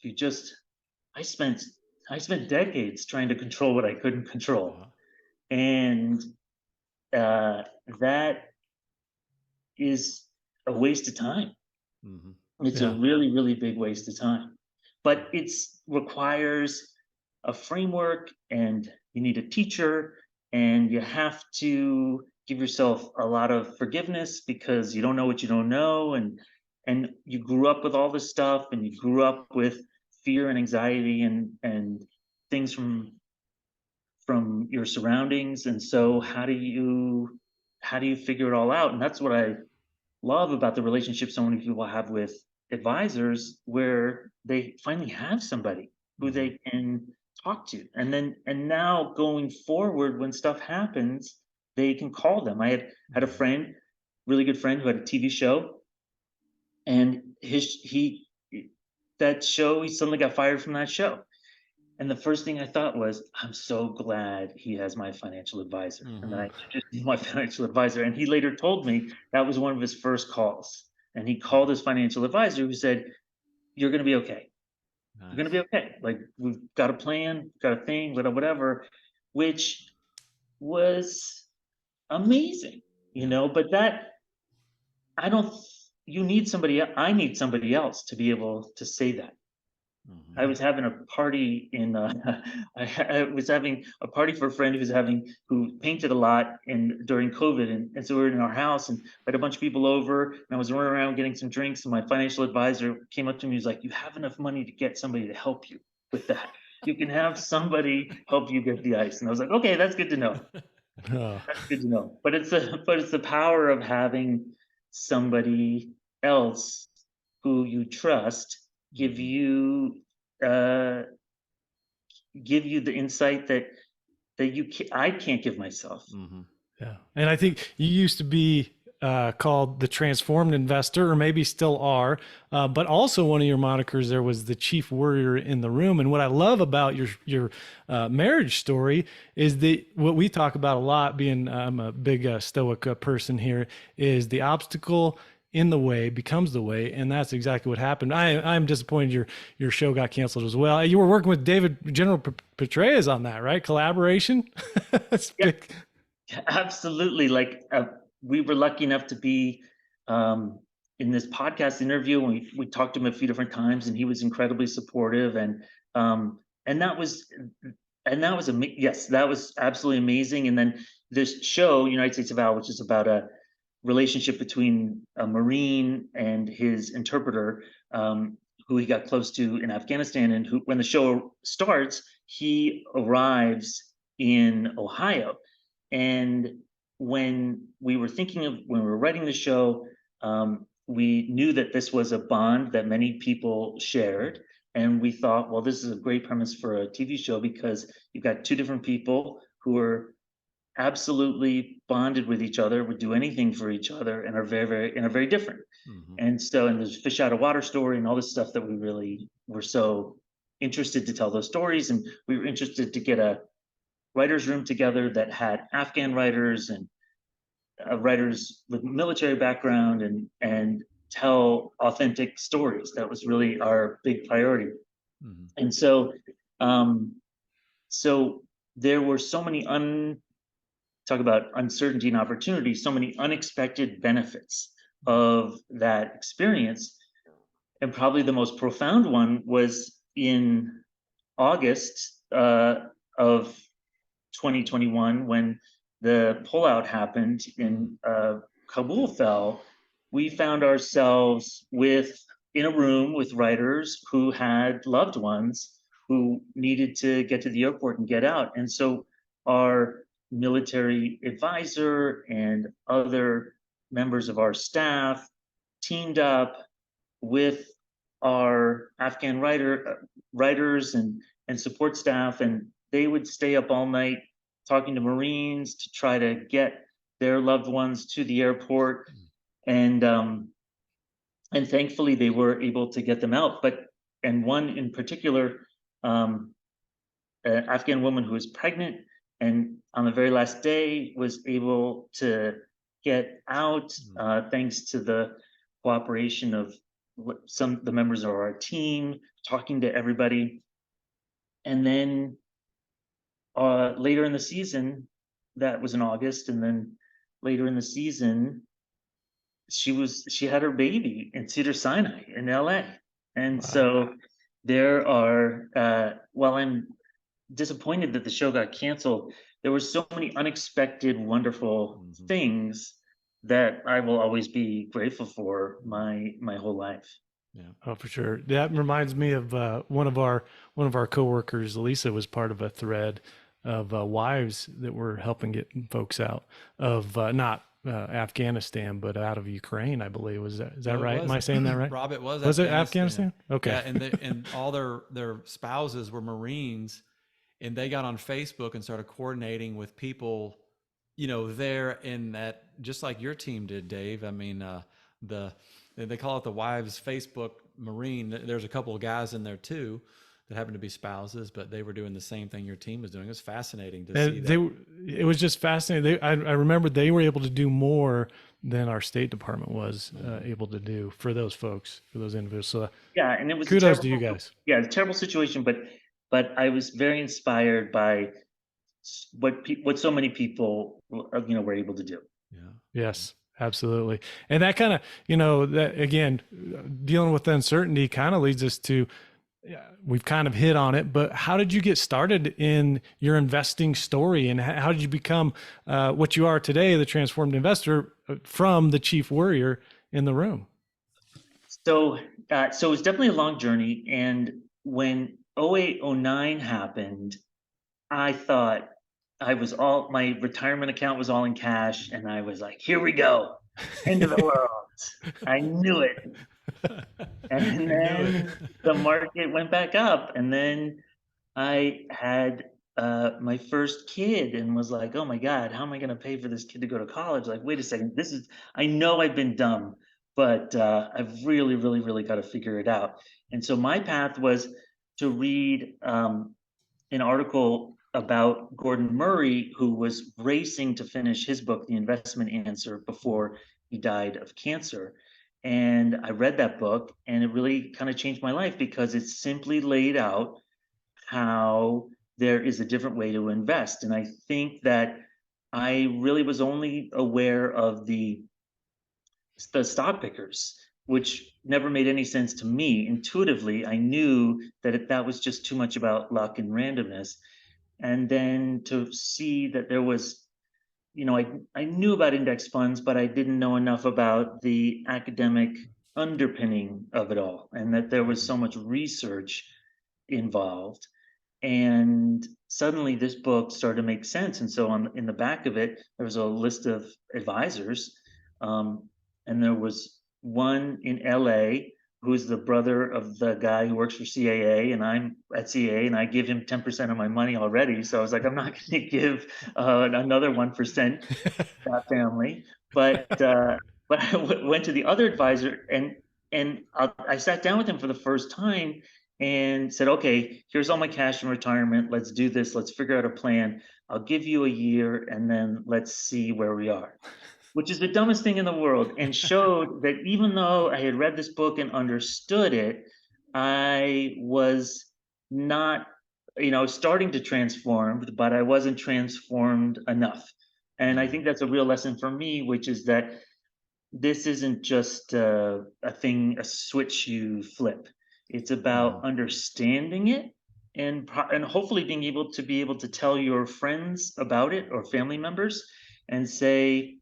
I spent decades trying to control what I couldn't control, and that is a waste of time. It's a really, really big waste of time, but it requires a framework, and you need a teacher, and you have to give yourself a lot of forgiveness because you don't know what you don't know, and you grew up with all this stuff, and you grew up with fear and anxiety and things from your surroundings. And so how do you figure it all out? And that's what I love about the relationship so many people have with advisors where they finally have somebody who they can talk to. And now going forward, when stuff happens, they can call them. I had a friend, really good friend, who had a TV show, and that show, he suddenly got fired from that show. And the first thing I thought was, I'm so glad he has my financial advisor. And then I introduced him to my financial advisor. And he later told me that was one of his first calls. And he called his financial advisor, who said, you're going to be okay. You're going to be okay. Like, we've got a plan, got a thing, whatever, which was amazing, but I don't, you need somebody, I need somebody else to be able to say that. I was having a party I was having a party for a friend who painted a lot during COVID. And so we were in our house, and I had a bunch of people over, and I was running around getting some drinks, and my financial advisor came up to me. He was like, you have enough money to get somebody to help you with that. You can have somebody help you get the ice. And I was like, okay, that's good to know. That's good to know. But it's the power of having somebody else who you trust give you the insight that I can't give myself. Yeah. And I think you used to be called the transformed investor, or maybe still are, but also one of your monikers there was the chief worrier in the room. And what I love about your marriage story is that what we talk about a lot, being I'm a big stoic person here, is the obstacle in the way becomes the way. And that's exactly what happened. I'm disappointed your show got canceled as well. You were working with General Petraeus on that, right? Collaboration. That's big. Absolutely. Like, we were lucky enough to be in this podcast interview, and we talked to him a few different times, and he was incredibly supportive. And that was yes, that was absolutely amazing. And then this show, United States of Al, which is about a relationship between a Marine and his interpreter, who he got close to in Afghanistan, and who, when the show starts, he arrives in Ohio. And when we were writing the show, we knew that this was a bond that many people shared. And we thought, well, this is a great premise for a TV show, because you've got two different people who are absolutely bonded with each other, would do anything for each other, and are very different. And there's fish out of water story and all this stuff that we really were so interested to tell those stories. And we were interested to get a writers' room together that had Afghan writers and writers with military background, and tell authentic stories. That was really our big priority. And so there were so many talk about uncertainty and opportunity, so many unexpected benefits of that experience. And probably the most profound one was in August of 2021, when the pullout happened and Kabul fell. We found ourselves in a room with writers who had loved ones who needed to get to the airport and get out. And so our military advisor and other members of our staff teamed up with our Afghan writers and support staff, and they would stay up all night talking to Marines to try to get their loved ones to the airport. And thankfully they were able to get them out. And one in particular, an Afghan woman who was pregnant, and on the very last day was able to get out, thanks to the cooperation of the members of our team, talking to everybody. And then later in the season, that was in August, and then later in the season, she had her baby in Cedar Sinai in LA. And so there are, while I'm disappointed that the show got canceled, there were so many unexpected, wonderful things that I will always be grateful for my whole life. Yeah. Oh, for sure. That reminds me of one of our coworkers. Lisa was part of a thread of wives that were helping get folks out of not Afghanistan, but out of Ukraine, I believe. Is that No, it right? Am I wasn't. saying that right? Rob, it was Was it Afghanistan. Afghanistan? Okay. Yeah, and all their spouses were Marines, and they got on Facebook and started coordinating with people, there in that, just like your team did, Dave. I mean, they call it the Wives Facebook Marine. There's a couple of guys in there too that happen to be spouses, but they were doing the same thing your team was doing. It was fascinating to see that. It was just fascinating. I remember they were able to do more than our State Department was able to do for those folks, for those individuals. So Yeah, and it was kudos to you guys. Yeah, it's a terrible situation, but I was very inspired by what so many people were able to do. Yeah. Yes, absolutely. And that kind of, that again, dealing with uncertainty kind of leads us to, we've kind of hit on it, but how did you get started in your investing story, and how did you become what you are today, the transformed investor, from the chief worrier in the room? So it was definitely a long journey. And when 0809 happened, I thought my retirement account was all in cash, and I was like, here we go, end of the world. I knew it. And then the market went back up, and then I had my first kid and was like, oh my God, how am I going to pay for this kid to go to college? Like, wait a second, I know I've been dumb, but I've really, really, really got to figure it out. And so my path was to read an article about Gordon Murray, who was racing to finish his book, The Investment Answer, before he died of cancer. And I read that book, and it really kind of changed my life, because it simply laid out how there is a different way to invest. And I think that I really was only aware of the stock pickers, which never made any sense to me. Intuitively, I knew that that was just too much about luck and randomness. And then to see that there was, I knew about index funds, but I didn't know enough about the academic underpinning of it all, and that there was so much research involved. And suddenly this book started to make sense. And so in the back of it, there was a list of advisors. And there was one in LA who's the brother of the guy who works for CAA, and I'm at CAA, and I give him 10% of my money already. So I was like, I'm not going to give another 1% to that family. But I went to the other advisor, and I sat down with him for the first time and said, okay, here's all my cash in retirement. Let's do this. Let's figure out a plan. I'll give you a year, and then let's see where we are. Which is the dumbest thing in the world, and showed that even though I had read this book and understood it, I was not, starting to transform, but I wasn't transformed enough. And I think that's a real lesson for me, which is that this isn't just a switch you flip. It's about understanding it, and hopefully being able to tell your friends about it, or family members, and say,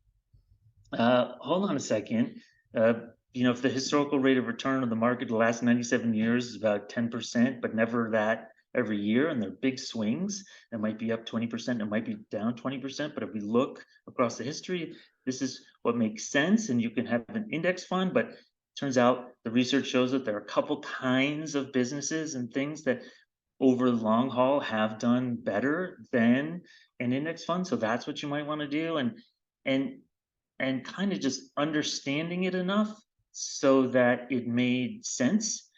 hold on a second. If the historical rate of return of the market the last 97 years is about 10%, but never that every year, and they're big swings, it might be up 20%, it might be down 20%. But if we look across the history, this is what makes sense. And you can have an index fund, but it turns out the research shows that there are a couple kinds of businesses and things that over the long haul have done better than an index fund. So that's what you might want to do. And kind of just understanding it enough so that it made sense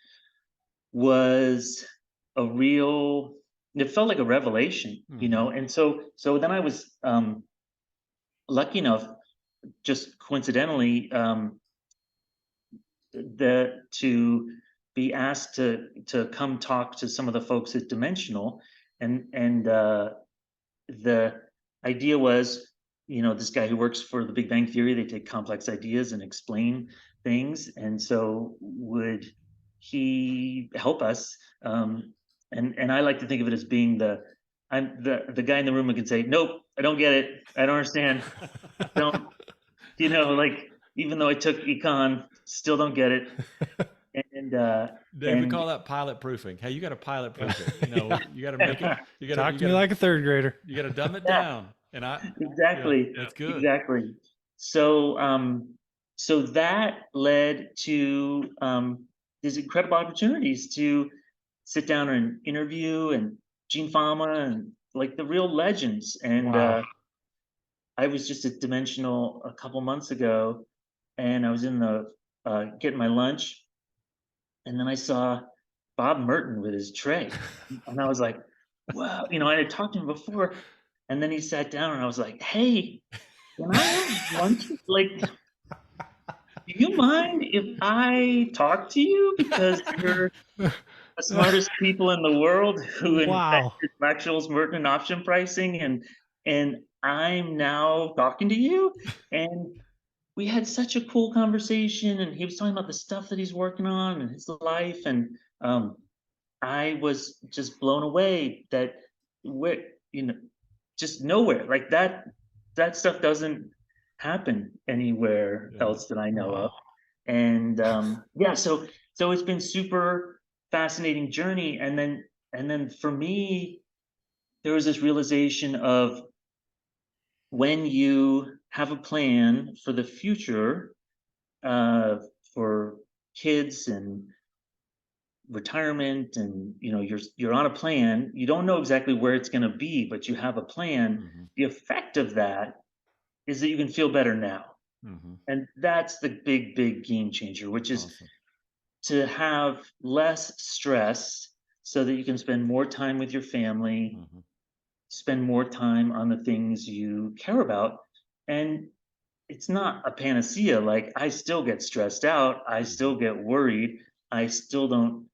was it felt like a revelation, And so then I was lucky enough, just coincidentally, to be asked to come talk to some of the folks at Dimensional, and the idea was, this guy who works for the Big Bang Theory, they take complex ideas and explain things. And so would he help us? And I like to think of it as being I'm the guy in the room who can say, nope, I don't get it. I don't understand. Don't, like, even though I took econ, still don't get it. And Dave, we call that pilot proofing. Hey, you got to pilot proof it. You got to make it. You got Talk to me like a third grader. You got to dumb it down. And exactly. That's good. Exactly. so that led to these incredible opportunities to sit down and interview and Gene Fama and like the real legends. And Wow. I was just at Dimensional a couple months ago, and I was in the getting my lunch, and then I saw Bob Merton with his tray, and I was like, "Wow!" I had talked to him before, and then he sat down, and I was like, "Hey, can I have lunch? Like, do you mind if I talk to you because you're the smartest people in the world who Wow. invented Maxwell's Merton option pricing, and I'm now talking to you?" And we had such a cool conversation, and he was talking about the stuff that he's working on and his life, and um, I was just blown away that where just nowhere like that stuff doesn't happen anywhere Yeah. else that I know of. Wow. And yeah, so it's been super fascinating journey. And then for me, there was this realization of when you have a plan for the future, uh, for kids and retirement, and you're on a plan. You don't know exactly where it's going to be, but you have a plan. Mm-hmm. The effect of that is that you can feel better now. Mm-hmm. And that's the big game changer, which is Awesome. to have less stress so that you can spend more time with your family, Mm-hmm. spend more time on the things you care about. And it's not a panacea. Like, I still get stressed out, I still get worried, I still don't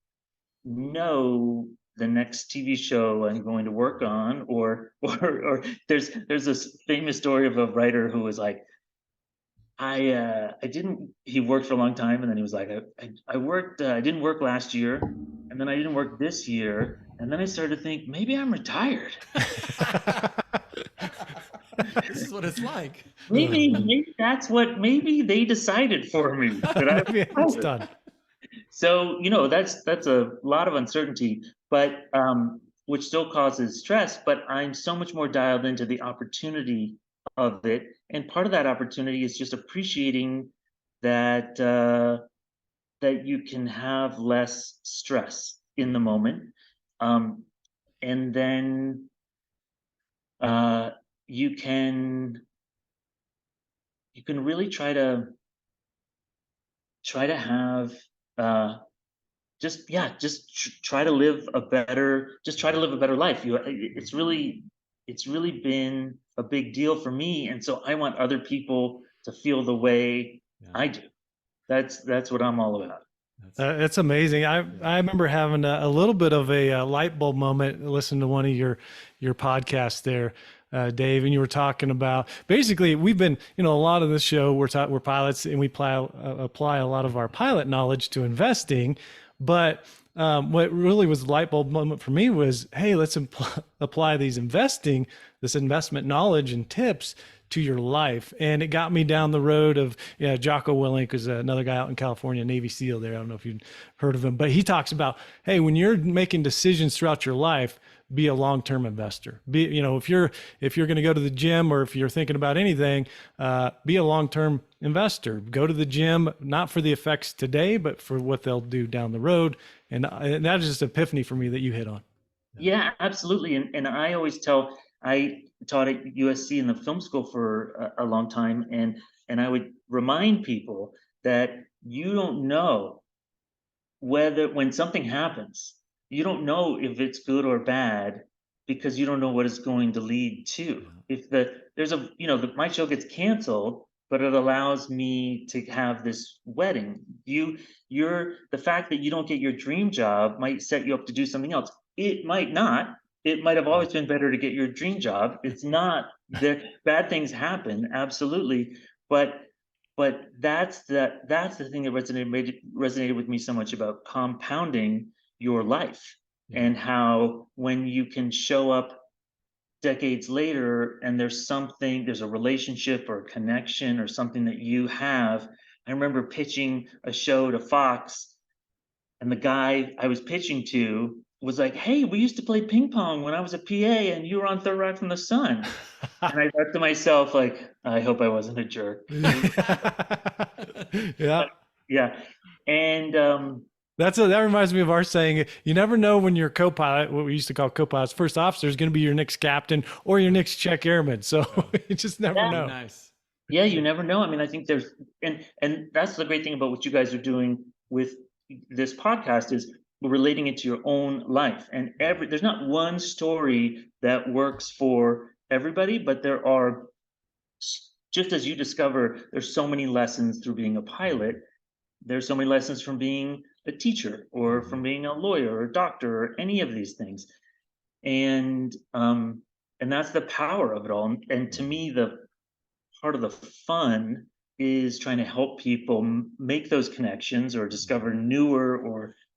know the next TV show I'm going to work on, or there's this famous story of a writer who was like, I didn't he worked for a long time, and then he was like, I worked I didn't work last year, and then I didn't work this year, and then I started to think maybe I'm retired. This is what it's like. Maybe that's what maybe they decided for me, that I Maybe it's was. done. So, that's a lot of uncertainty, but which still causes stress, but I'm so much more dialed into the opportunity of it. And part of that opportunity is just appreciating that that you can have less stress in the moment. Um, and then uh, you can really try to have uh, try to live a better life. It's really been a big deal for me, and so I want other people to feel the way Yeah. I do. That's what I'm all about. That's It's amazing. I remember having a little bit of a, light bulb moment listening to one of your podcasts there, Dave, and you were talking about basically we've been a lot of this show we're pilots and we apply a lot of our pilot knowledge to investing, but what really was the light bulb moment for me was, hey, let's apply this investment knowledge and tips to your life. And it got me down the road of, Jocko Willink is another guy out in California, Navy SEAL there. I don't know if you've heard of him, but he talks about, hey, when you're making decisions throughout your life, be a long-term investor. If you're going to go to the gym, or if you're thinking about anything, be a long-term investor. Go to the gym, not for the effects today, but for what they'll do down the road. And that is just epiphany for me that you hit on. Yeah, absolutely. And I always tell, I taught at USC in the film school for a long time, and I would remind people that you don't know when something happens, you don't know if it's good or bad, because you don't know what it's going to lead to. Yeah. If my show gets canceled, but it allows me to have this wedding. The fact that you don't get your dream job might set you up to do something else. It might not. It might have always been better to get your dream job. It's not that bad things happen, absolutely, but that's the thing that resonated with me so much about compounding your life, Yeah. and how when you can show up decades later and there's a relationship or a connection or something that you have. I remember pitching a show to Fox, and the guy I was pitching to was like, hey, we used to play ping pong when I was a PA and you were on Third Rock from the Sun. And I thought to myself, like, I hope I wasn't a jerk. Yeah. Yeah. And That reminds me of our saying, you never know when your co-pilot, what we used to call co-pilots, first officer, is going to be your next captain or your next check airman. So you just never know. Nice. yeah, you never know. I mean, I think there's, and that's the great thing about what you guys are doing with this podcast is relating it to your own life. And there's not one story that works for everybody, but there are, just as you discover, there's so many lessons through being a pilot. There's so many lessons from being a teacher or from being a lawyer or a doctor or any of these things. And that's the power of it all. And to me, the part of the fun is trying to help people make those connections or discover newer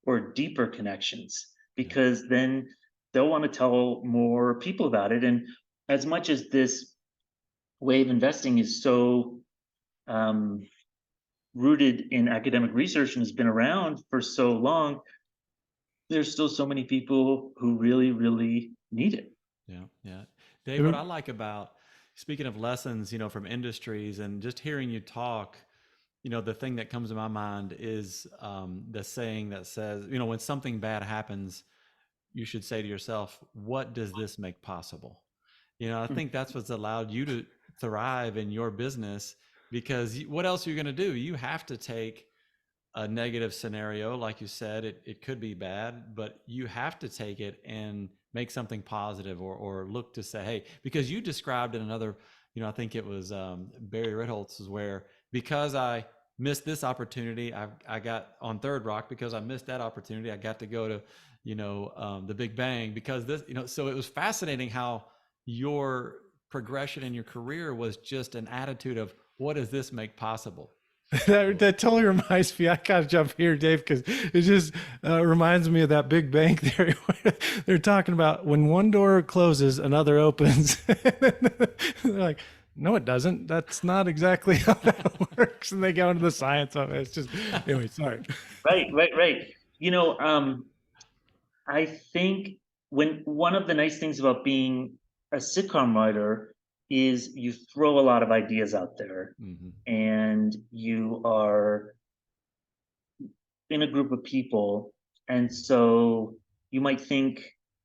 or deeper connections, because then they'll want to tell more people about it. And as much as this way of investing is so rooted in academic research and has been around for so long, there's still so many people who really, really need it. Yeah. Dave, what I like about, speaking of lessons, from industries and just hearing you talk, the thing that comes to my mind is the saying that says, when something bad happens, you should say to yourself, what does this make possible? I think that's what's allowed you to thrive in your business, because what else are you going to do? You have to take a negative scenario, like you said, it could be bad, but you have to take it and make something positive, or look to say, hey, because you described in another, I think it was Barry Ritholtz's, where because I missed this opportunity, I got on Third Rock, because I missed that opportunity, I got to go to, the Big Bang, because this, so it was fascinating how your progression in your career was just an attitude of, what does this make possible? That totally reminds me. I gotta jump here, Dave, because it just reminds me of that Big Bang theory. Where they're talking about when one door closes, another opens. They're like, no, it doesn't. That's not exactly how that works. And they go into the science of it. It's just, anyway, sorry. Right. I think one of the nice things about being a sitcom writer is you throw a lot of ideas out there, and you are in a group of people, and so you might think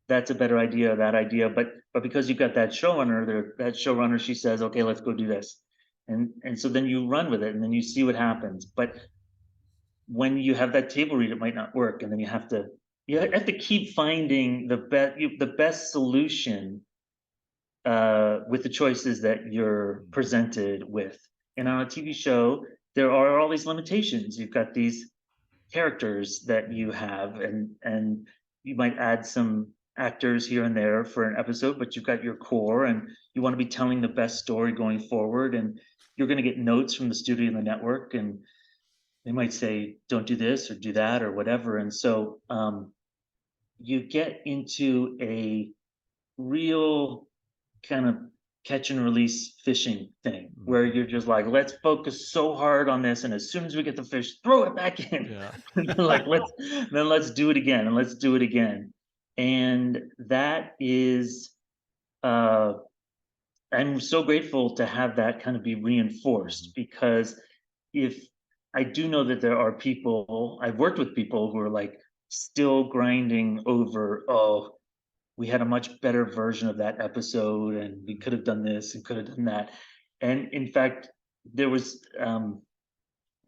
that's a better idea, that idea, but because you've got that showrunner, she says, okay, let's go do this, and so then you run with it, and then you see what happens. But when you have that table read, it might not work, and then you have to keep finding the best solution with the choices that you're presented with. And on a TV show, there are all these limitations. You've got these characters that you have, and you might add some actors here and there for an episode, but you've got your core, and you want to be telling the best story going forward. And you're going to get notes from the studio and the network, and they might say, don't do this or do that or whatever. And so you get into a real kind of catch and release fishing thing, where you're just like, let's focus so hard on this, and as soon as we get the fish, throw it back in. Like, let's do it again, and let's do it again. And that is I'm so grateful to have that kind of be reinforced, because if I do know that there are people, I've worked with people who are like still grinding over, oh, we had a much better version of that episode, and we could have done this and could have done that. And in fact, there was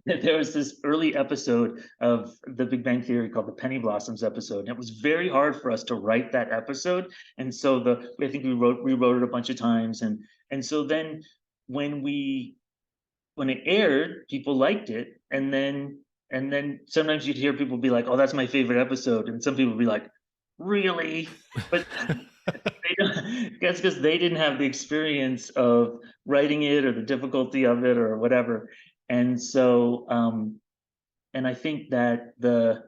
this early episode of The Big Bang Theory called the Penny Blossoms episode, and it was very hard for us to write that episode. And so I think we rewrote it a bunch of times, and so then when it aired, people liked it, and then sometimes you'd hear people be like, "Oh, that's my favorite episode," and some people would be like, "Really?" But that's because they didn't have the experience of writing it or the difficulty of it or whatever. And so, and I think that the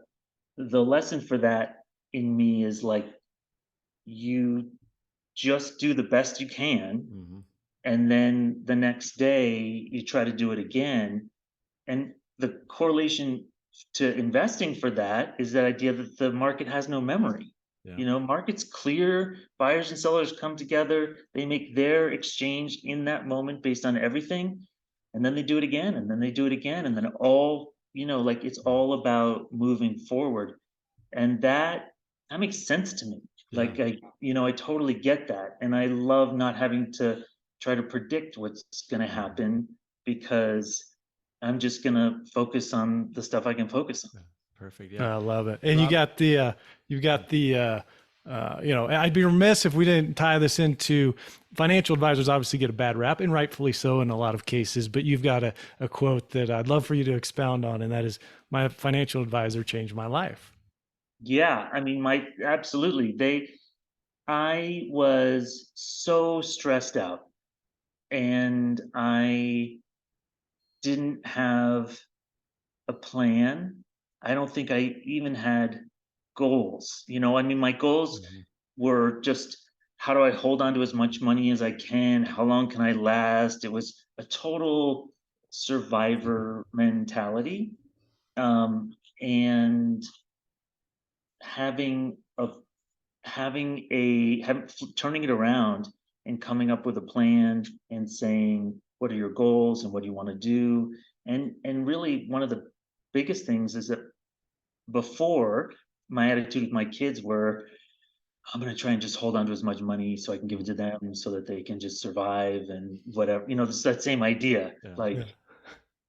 lesson for that in me is like, you just do the best you can, and then the next day you try to do it again. And the correlation to investing for that is that idea that the market has no memory. Yeah. You know, market's clear, buyers and sellers come together, they make their exchange in that moment based on everything, and then they do it again, and then they do it again, and then all, you know, like it's all about moving forward. And that makes sense to me. Yeah. Like I totally get that. And I love not having to try to predict what's gonna happen, because I'm just gonna focus on the stuff I can focus on. Perfect. Yeah. I love it. And Rob- you've got the, I'd be remiss if we didn't tie this into financial advisors obviously get a bad rap, and rightfully so in a lot of cases, but you've got a quote that I'd love for you to expound on. And that is, my financial advisor changed my life. Yeah, I mean, absolutely. I was so stressed out, and I didn't have a plan. I don't think I even had goals. You know, I mean, my goals Mhm. were just, how do I hold on to as much money as I can? How long can I last? It was a total survivor mentality. And having a turning it around and coming up with a plan and saying, what are your goals and what do you want to do? And really, one of the biggest things is that before, my attitude with my kids were, I'm going to try and just hold on to as much money so I can give it to them so that they can just survive and whatever, you know, this that same idea. Yeah. Like, Yeah.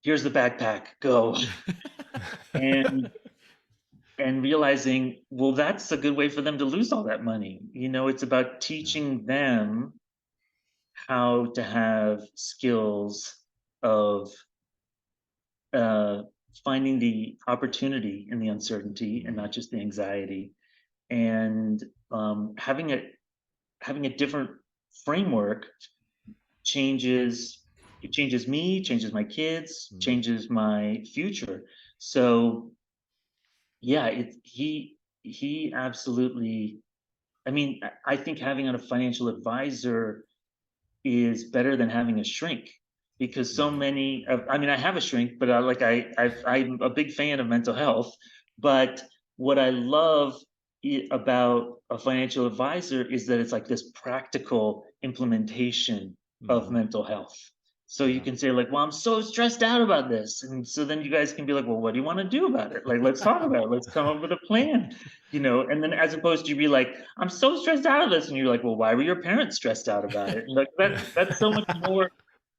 here's the backpack, go. and and realizing, well, that's a good way for them to lose all that money. You know, it's about teaching them how to have skills of uh, finding the opportunity in the uncertainty and not just the anxiety, and having a different framework changes it changes me, changes my kids, Mhm. changes my future. So yeah, he absolutely. I mean, I think having a financial advisor is better than having a shrink, because so many of, I mean, I have a shrink, but I'm a big fan of mental health. But what I love about a financial advisor is that it's like this practical implementation of Mhm. mental health. So you Yeah. can say like, well, I'm so stressed out about this. And so then you guys can be like, well, what do you want to do about it? Like, let's talk about it. Let's come up with a plan, you know? And then as opposed to you be like, I'm so stressed out of this. And you're like, well, why were your parents stressed out about it? And like that's so much more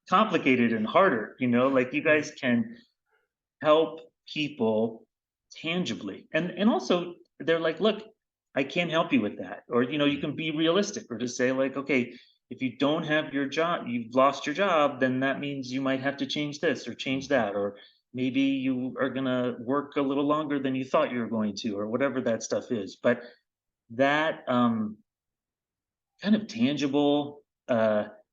complicated and harder, you know? Like you guys can help people tangibly. And also they're like, look, I can't help you with that. Or, you know, you can be realistic, or to say like, okay, if you don't have your job, you've lost your job, then that means you might have to change this or change that, or maybe you are going to work a little longer than you thought you were going to, or whatever that stuff is. But that kind of tangible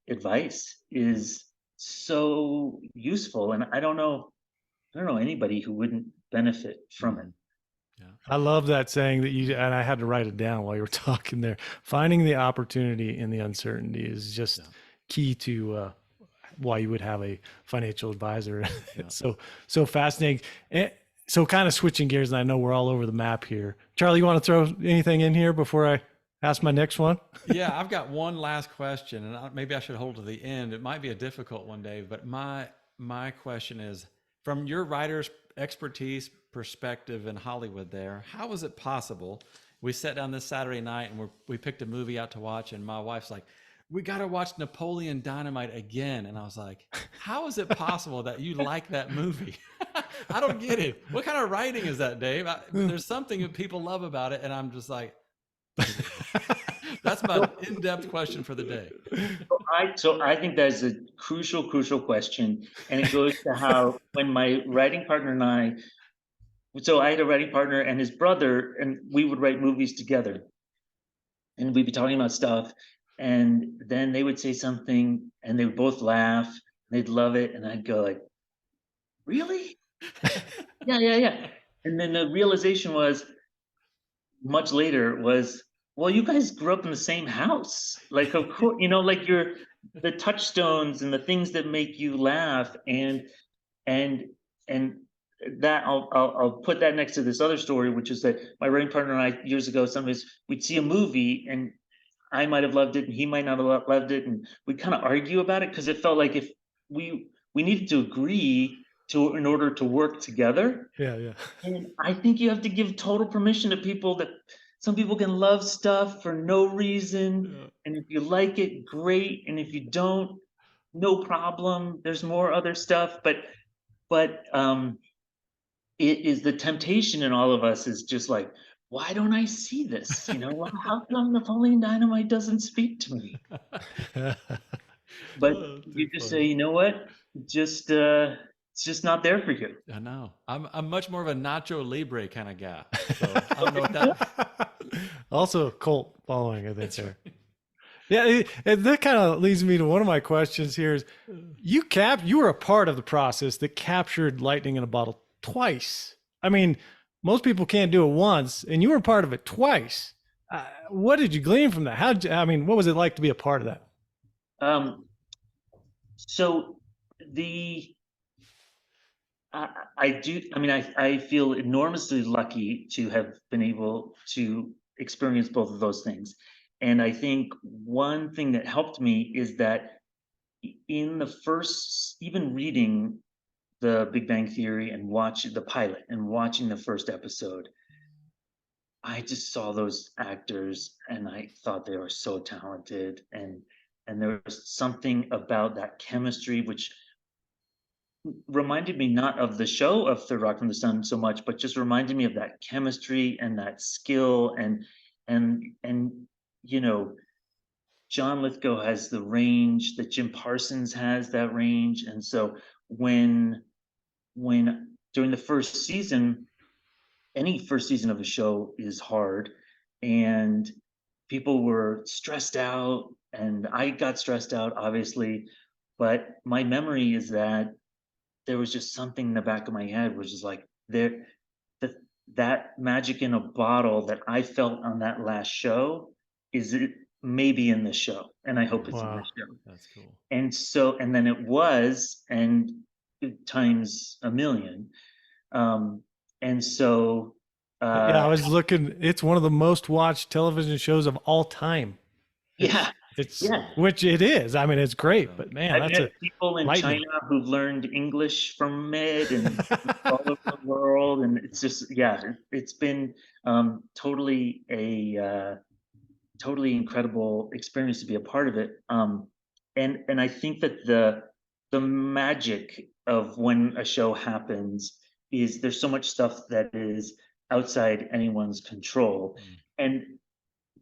advice is so useful, and I don't know anybody who wouldn't benefit from it. Mhm. Yeah. I love that saying that and I had to write it down while you were talking there. Finding the opportunity in the uncertainty is just Yeah. key to why you would have a financial advisor. Yeah. It's so fascinating. So kind of switching gears, and I know we're all over the map here. Charlie, you want to throw anything in here before I ask my next one? Yeah, I've got one last question, and maybe I should hold to the end. It might be a difficult one, Dave, but my question is, from your writer's expertise perspective in Hollywood there, how was it possible? We sat down this Saturday night and we picked a movie out to watch, and my wife's like, we got to watch Napoleon Dynamite again. And I was like, how is it possible that you like that movie? I don't get it. What kind of writing is that, Dave? There's something that people love about it. And I'm just like, that's my in-depth question for the day. So I think that's a crucial question, and it goes to how, when my writing partner and I had a writing partner and his brother, and we would write movies together, and we'd be talking about stuff, and then they would say something, and they would both laugh, and they'd love it, and I'd go like, really? Yeah. And then the realization was, much later, was, well, you guys grew up in the same house. Like, of course, you know, like the touchstones and the things that make you laugh, and and that I'll put that next to this other story, which is that my writing partner and I years ago, sometimes we'd see a movie and I might have loved it and he might not have loved it, and we'd kind of argue about it because it felt like if we needed to agree to in order to work together. Yeah. And I think you have to give total permission to people that some people can love stuff for no reason. Yeah. And if you like it, great. And if you don't, no problem. There's more other stuff. But it is the temptation in all of us is just like, why don't I see this? You know, how come Napoleon Dynamite doesn't speak to me? But Oh, you too just funny. say, you know what? Just it's just not there for you. I know. I'm much more of a Nacho Libre kind of guy. So I don't know what that. Also a cult following, I think. There. Yeah, and that kind of leads me to one of my questions here is you were a part of the process that captured lightning in a bottle twice. I mean, most people can't do it once, and you were a part of it twice. What did you glean from that? What was it like to be a part of that? So I feel enormously lucky to have been able to experience both of those things. And I think one thing that helped me is that in the first, even reading the Big Bang Theory and watching the pilot and watching the first episode, I just saw those actors and I thought they were so talented, and there was something about that chemistry which reminded me not of the show of Third Rock from the Sun so much, but just reminded me of that chemistry and that skill and you know, John Lithgow has the range that Jim Parsons has that range. And so when during the first season, any first season of a show is hard, and people were stressed out and I got stressed out obviously, but my memory is that there was just something in the back of my head which is like that magic in a bottle that I felt on that last show is it maybe in this show, and I hope it's in Wow. this show. That's cool. And so and then it was, and times a million. And so Yeah, I was looking. It's one of the most watched television shows of all time. yeah, It's yeah. which it is. I mean, it's great, but man, I've that's met people in lightning. China who've learned English from it and all over the world, and it's just it's been totally a totally incredible experience to be a part of it. And I think that the magic of when a show happens is there's so much stuff that is outside anyone's control, and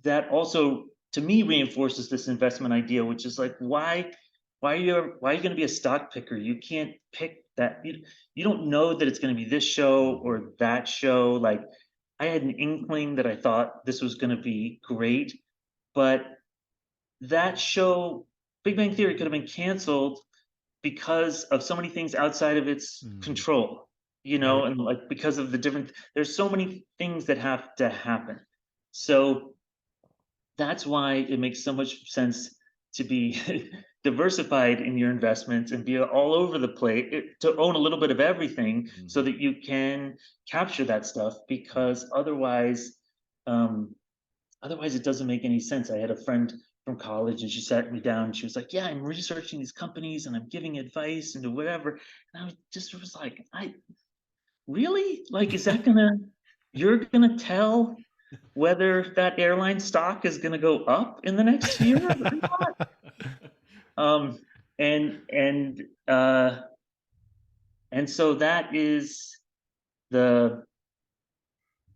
that also to me reinforces this investment idea, which is like why are you going to be a stock picker? You can't pick that. You don't know that it's going to be this show or that show. Like I had an inkling that I thought this was going to be great, but that show, Big Bang Theory, could have been canceled because of so many things outside of its control, you know, Right. and like because of the different, there's so many things that have to happen. So that's why it makes so much sense to be diversified in your investments and be all over the place, to own a little bit of everything so that you can capture that stuff, because otherwise it doesn't make any sense. I had a friend from college and she sat me down and she was like, yeah, I'm researching these companies and I'm giving advice and whatever. And was like, I really like, you're gonna tell whether that airline stock is gonna go up in the next year or not? Um, and and uh, and so that is the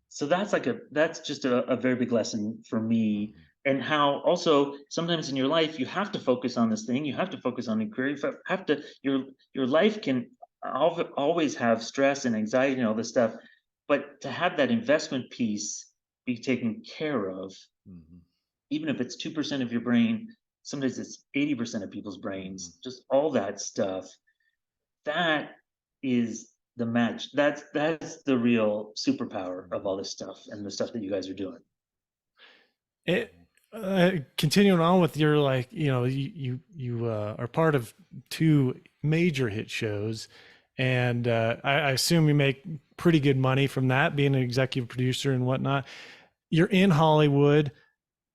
so that's just a very big lesson for me, and how also sometimes in your life you have to focus on this thing, you have to focus on the career, you have to your life can always have stress and anxiety and all this stuff, but to have that investment piece be taken care of, even if it's 2% of your brain, sometimes it's 80% of people's brains, just all that stuff, that is the match. That's the real superpower of all this stuff and the stuff that you guys are doing. It, continuing on with your, like, you are part of two major hit shows, and I assume you make pretty good money from that, being an executive producer and whatnot. You're in Hollywood.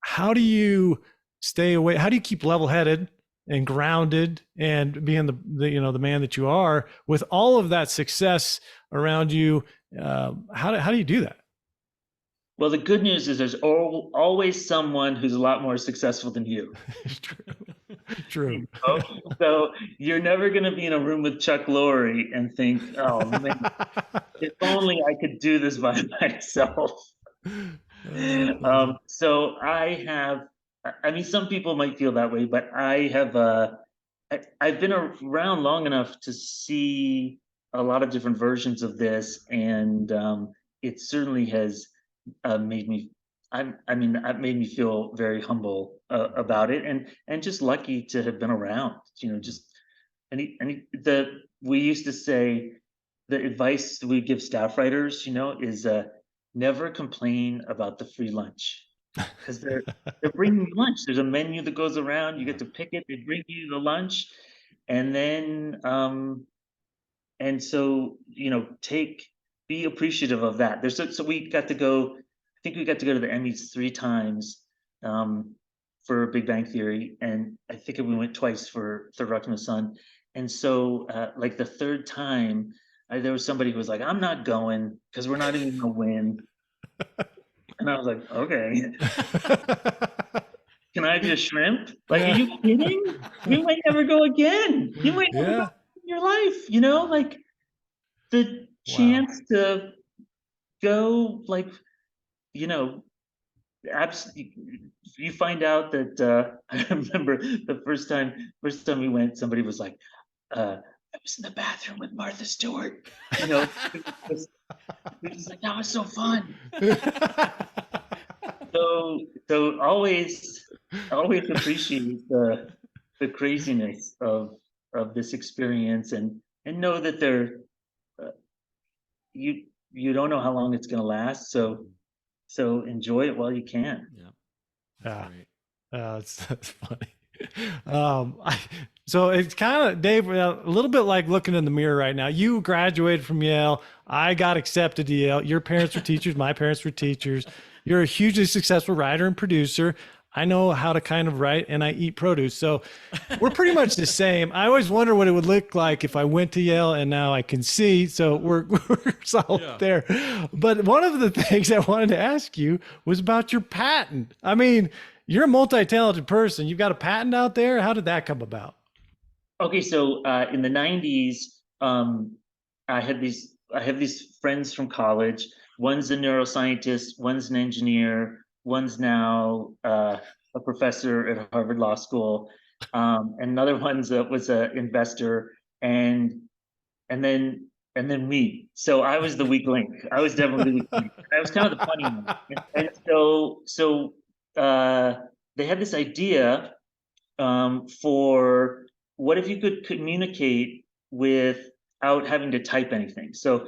How do you stay away? How do you keep level-headed and grounded and being the man that you are with all of that success around you? How do you do that? Well, the good news is there's always someone who's a lot more successful than you. True. So you're never going to be in a room with Chuck Lorre and think, oh man, if only I could do this by myself. So I mean, some people might feel that way, but I've been around long enough to see a lot of different versions of this, and it certainly has made me. It made me feel very humble about it, and just lucky to have been around. Just we used to say the advice we give staff writers, is never complain about the free lunch, because they're bringing you lunch. There's a menu that goes around. You get to pick it. They bring you the lunch, and then and so be appreciative of that. So we got to go. I think we got to go to the Emmys 3 times for Big Bang Theory, and I think we went twice for Third Rock from the Sun. And so, like the third time, there was somebody who was like, "I'm not going because we're not even gonna win." And I was like, "Okay, can I have your shrimp? Like, are you kidding? You might never go again. You might never go in your life. Like the chance to go, like, you find out that I remember the first time we went, somebody was like, I was in the bathroom with Martha Stewart. It was like, that was so fun. So always appreciate the craziness of this experience, and know that you don't know how long it's going to last. So enjoy it while you can. Yeah. That's funny. So it's kind of, Dave, a little bit like looking in the mirror right now. You graduated from Yale. I got accepted to Yale. Your parents were teachers. My parents were teachers. You're a hugely successful writer and producer. I know how to kind of write, and I eat produce. So we're pretty much the same. I always wonder what it would look like if I went to Yale and now I can see. So we're solid there. But one of the things I wanted to ask you was about your patent. I mean, you're a multi-talented person. You've got a patent out there. How did that come about? Okay, so in the 90s, I have these friends from college. One's a neuroscientist, one's an engineer, one's now a professor at Harvard Law School. Another was an investor, and then me. So I was the weak link. I was definitely the weak link. I was kind of the funny one. And so they had this idea for what if you could communicate without having to type anything. So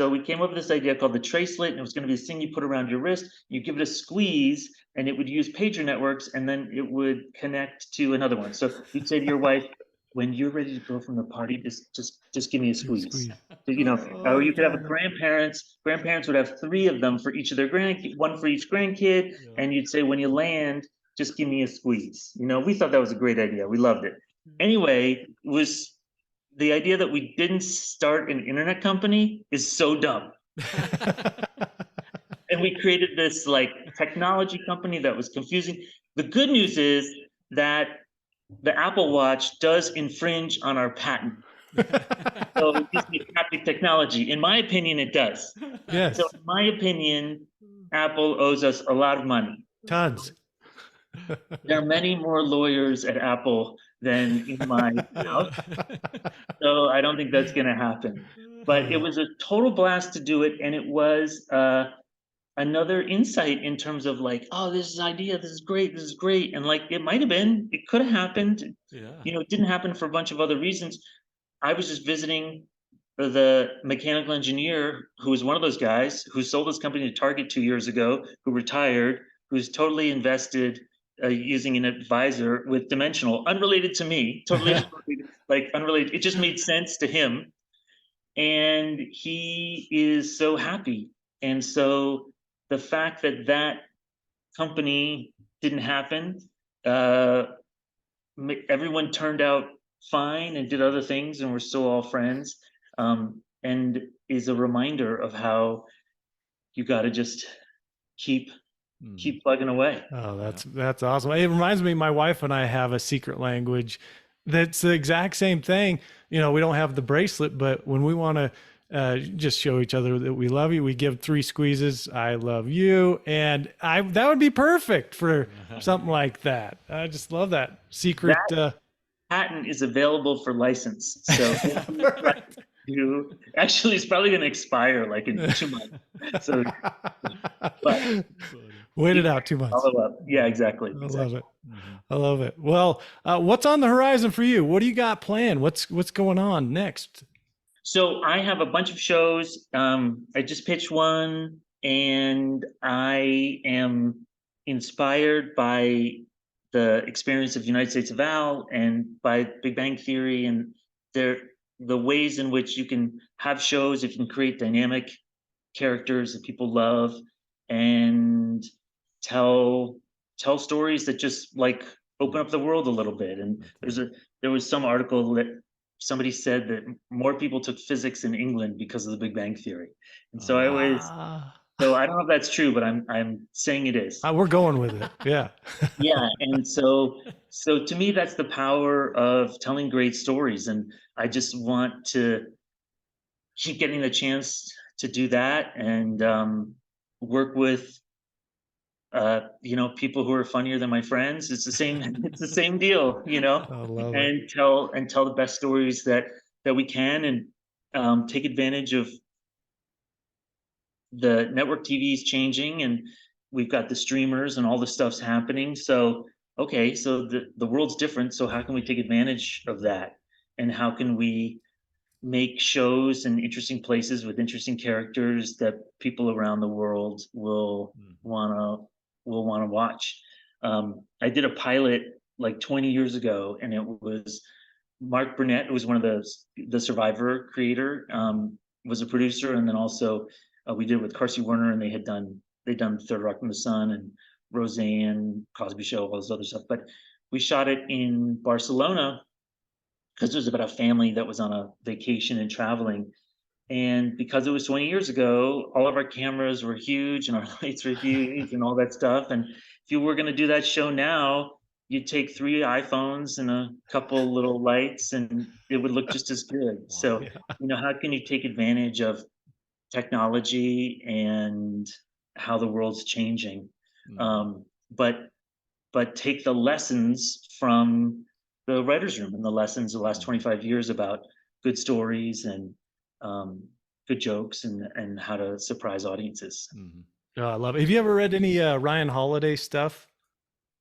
we came up with this idea called the tracelet, and it was going to be this thing you put around your wrist. You give it a squeeze, and it would use pager networks, and then it would connect to another one. So you'd say to your wife, when you're ready to go from the party, just give me a squeeze. Or you could have grandparents. Grandparents would have 3 of them for each of their grandkids, one for each grandkid, and you'd say, when you land, just give me a squeeze. We thought that was a great idea. We loved it. Anyway, it was the idea that we didn't start an internet company is so dumb. And we created this like technology company that was confusing. The good news is that the Apple Watch does infringe on our patent. So it gives me crappy technology. In my opinion, it does. Yes. So in my opinion, Apple owes us a lot of money. Tons. There are many more lawyers at Apple than in my house. So I don't think that's going to happen. But it was a total blast to do it. And it was another insight in terms of like, oh, this is idea. This is great. And like, it might have been, it could have happened. Yeah. It didn't happen for a bunch of other reasons. I was just visiting the mechanical engineer who was one of those guys who sold his company to Target 2 years ago, who retired, who's totally invested using an advisor with Dimensional, unrelated to me, totally like unrelated. It just made sense to him, and he is so happy. And so the fact that that company didn't happen, uh, everyone turned out fine and did other things, and we're still all friends, and is a reminder of how you got to just keep plugging away. Oh, that's awesome. It reminds me, my wife and I have a secret language that's the exact same thing. You know, we don't have the bracelet, but when we want to just show each other that we love you, we give 3 squeezes. I love you, and that would be perfect for something like that. I just love that secret. Patent is available for license, so actually it's probably going to expire like in 2 months. So, but wait it out 2 months. Follow up. Yeah, exactly. I love it. I love it. Well, what's on the horizon for you? What do you got planned? What's going on next? So I have a bunch of shows. I just pitched one, and I am inspired by the experience of United States of Al and by Big Bang Theory, and the ways in which you can have shows, if you can create dynamic characters that people love, and tell stories that just like open up the world a little bit. And there was some article that somebody said that more people took physics in England because of the Big Bang Theory. And so I always, so I don't know if that's true, but I'm saying it is. We're going with it. Yeah. Yeah. And so to me, that's the power of telling great stories. And I just want to keep getting the chance to do that, and work with people who are funnier than my friends. It's the same deal, and tell the best stories that we can, and take advantage of the network TV is changing, and we've got the streamers and all the stuff's happening. So, okay, so the world's different. So how can we take advantage of that? And how can we make shows in interesting places with interesting characters that people around the world will want to watch? I did a pilot like 20 years ago, and it was Mark Burnett, who was one of the Survivor creator, was a producer, and then also we did it with Carsey Werner, and they'd done Third Rock from the Sun and Roseanne, Cosby Show, all this other stuff. But we shot it in Barcelona because it was about a family that was on a vacation and traveling. And because it was 20 years ago, all of our cameras were huge and our lights were huge and all that stuff. And if you were going to do that show now, you'd take 3 iPhones and a couple little lights, and it would look just as good. Wow, so, yeah. How can you take advantage of technology and how the world's changing? But take the lessons from the writer's room and the lessons of the last 25 years about good stories and good jokes and how to surprise audiences. Oh, I love it. Have you ever read any Ryan Holiday stuff?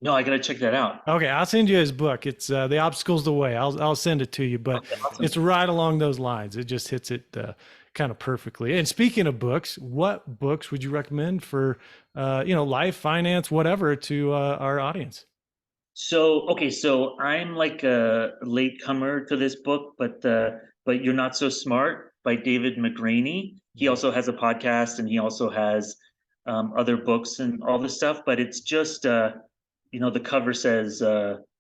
No, I got to check that out. Okay, I'll send you his book. It's The Obstacle's the Way. I'll send it to you, but okay, awesome. It's right along those lines. It just hits it kind of perfectly. And speaking of books, what books would you recommend for life, finance, whatever, to our audience? So I'm like a latecomer to this book, but You're Not So Smart by David McRaney. He also has a podcast, and he also has other books and all this stuff. But it's just the cover says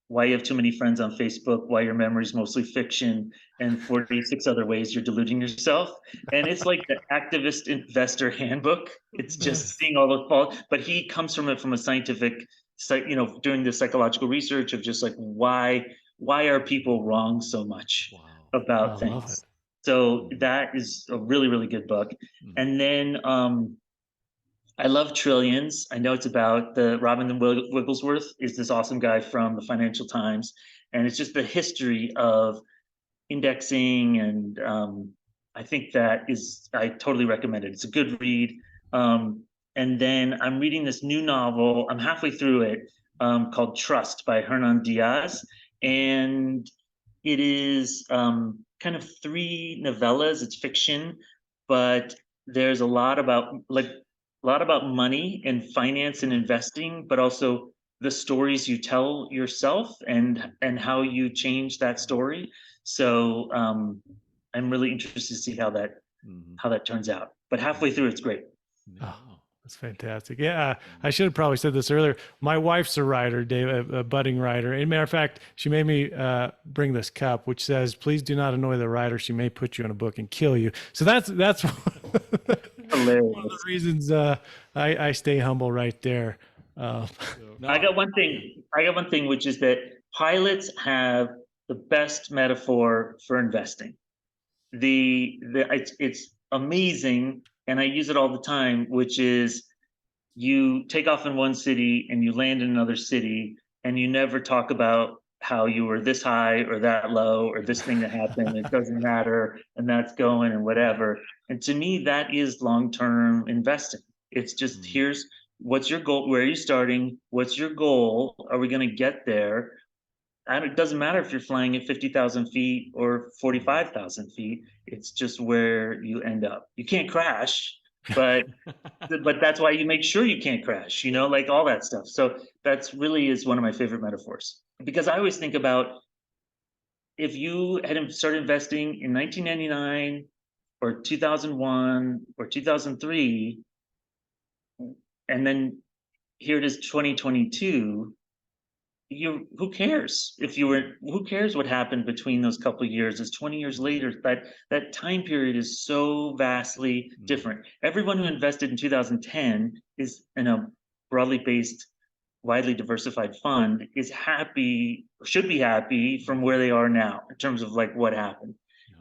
why you have too many friends on Facebook, why your memory is mostly fiction, and 46 other ways you're deluding yourself. And it's like the activist investor handbook. It's just seeing all the fault, but he comes from it from a scientific, doing the psychological research of just like why are people wrong so much about things. So that is a really, really good book. And then I love Trillions. I know it's about Robin Wigglesworth is this awesome guy from the Financial Times. And it's just the history of indexing. And I think I totally recommend it. It's a good read. And then I'm reading this new novel. I'm halfway through it, called Trust by Hernan Diaz. And it is kind of 3 novellas. It's fiction, but there's a lot about money and finance and investing, but also the stories you tell yourself and how you change that story. So I'm really interested to see how that turns out. But halfway through, it's great. Oh, that's fantastic. Yeah, I should have probably said this earlier. My wife's a writer, Dave, a budding writer. As a matter of fact, she made me bring this cup, which says, "Please do not annoy the writer. She may put you in a book and kill you." So that's Hilarious. one of the reasons I stay humble right there. I got one thing, which is that pilots have the best metaphor for investing. It's amazing, and I use it all the time, which is you take off in one city and you land in another city, and you never talk about how you were this high or that low or this thing that happened. It doesn't matter, and that's going and whatever. And to me, that is long-term investing. It's just here's what's your goal? Where are you starting? What's your goal? Are we going to get there? And it doesn't matter if you're flying at 50,000 feet or 45,000 feet. It's just where you end up. You can't crash, but that's why you make sure you can't crash, like all that stuff. So that's really is one of my favorite metaphors, because I always think about if you had started investing in 1999 or 2001 or 2003, and then here it is 2022, who cares who cares what happened between those couple of years? It's 20 years later. That time period is so vastly different. Everyone who invested in 2010 is in a broadly based, widely diversified fund is happy, should be happy from where they are now in terms of like what happened.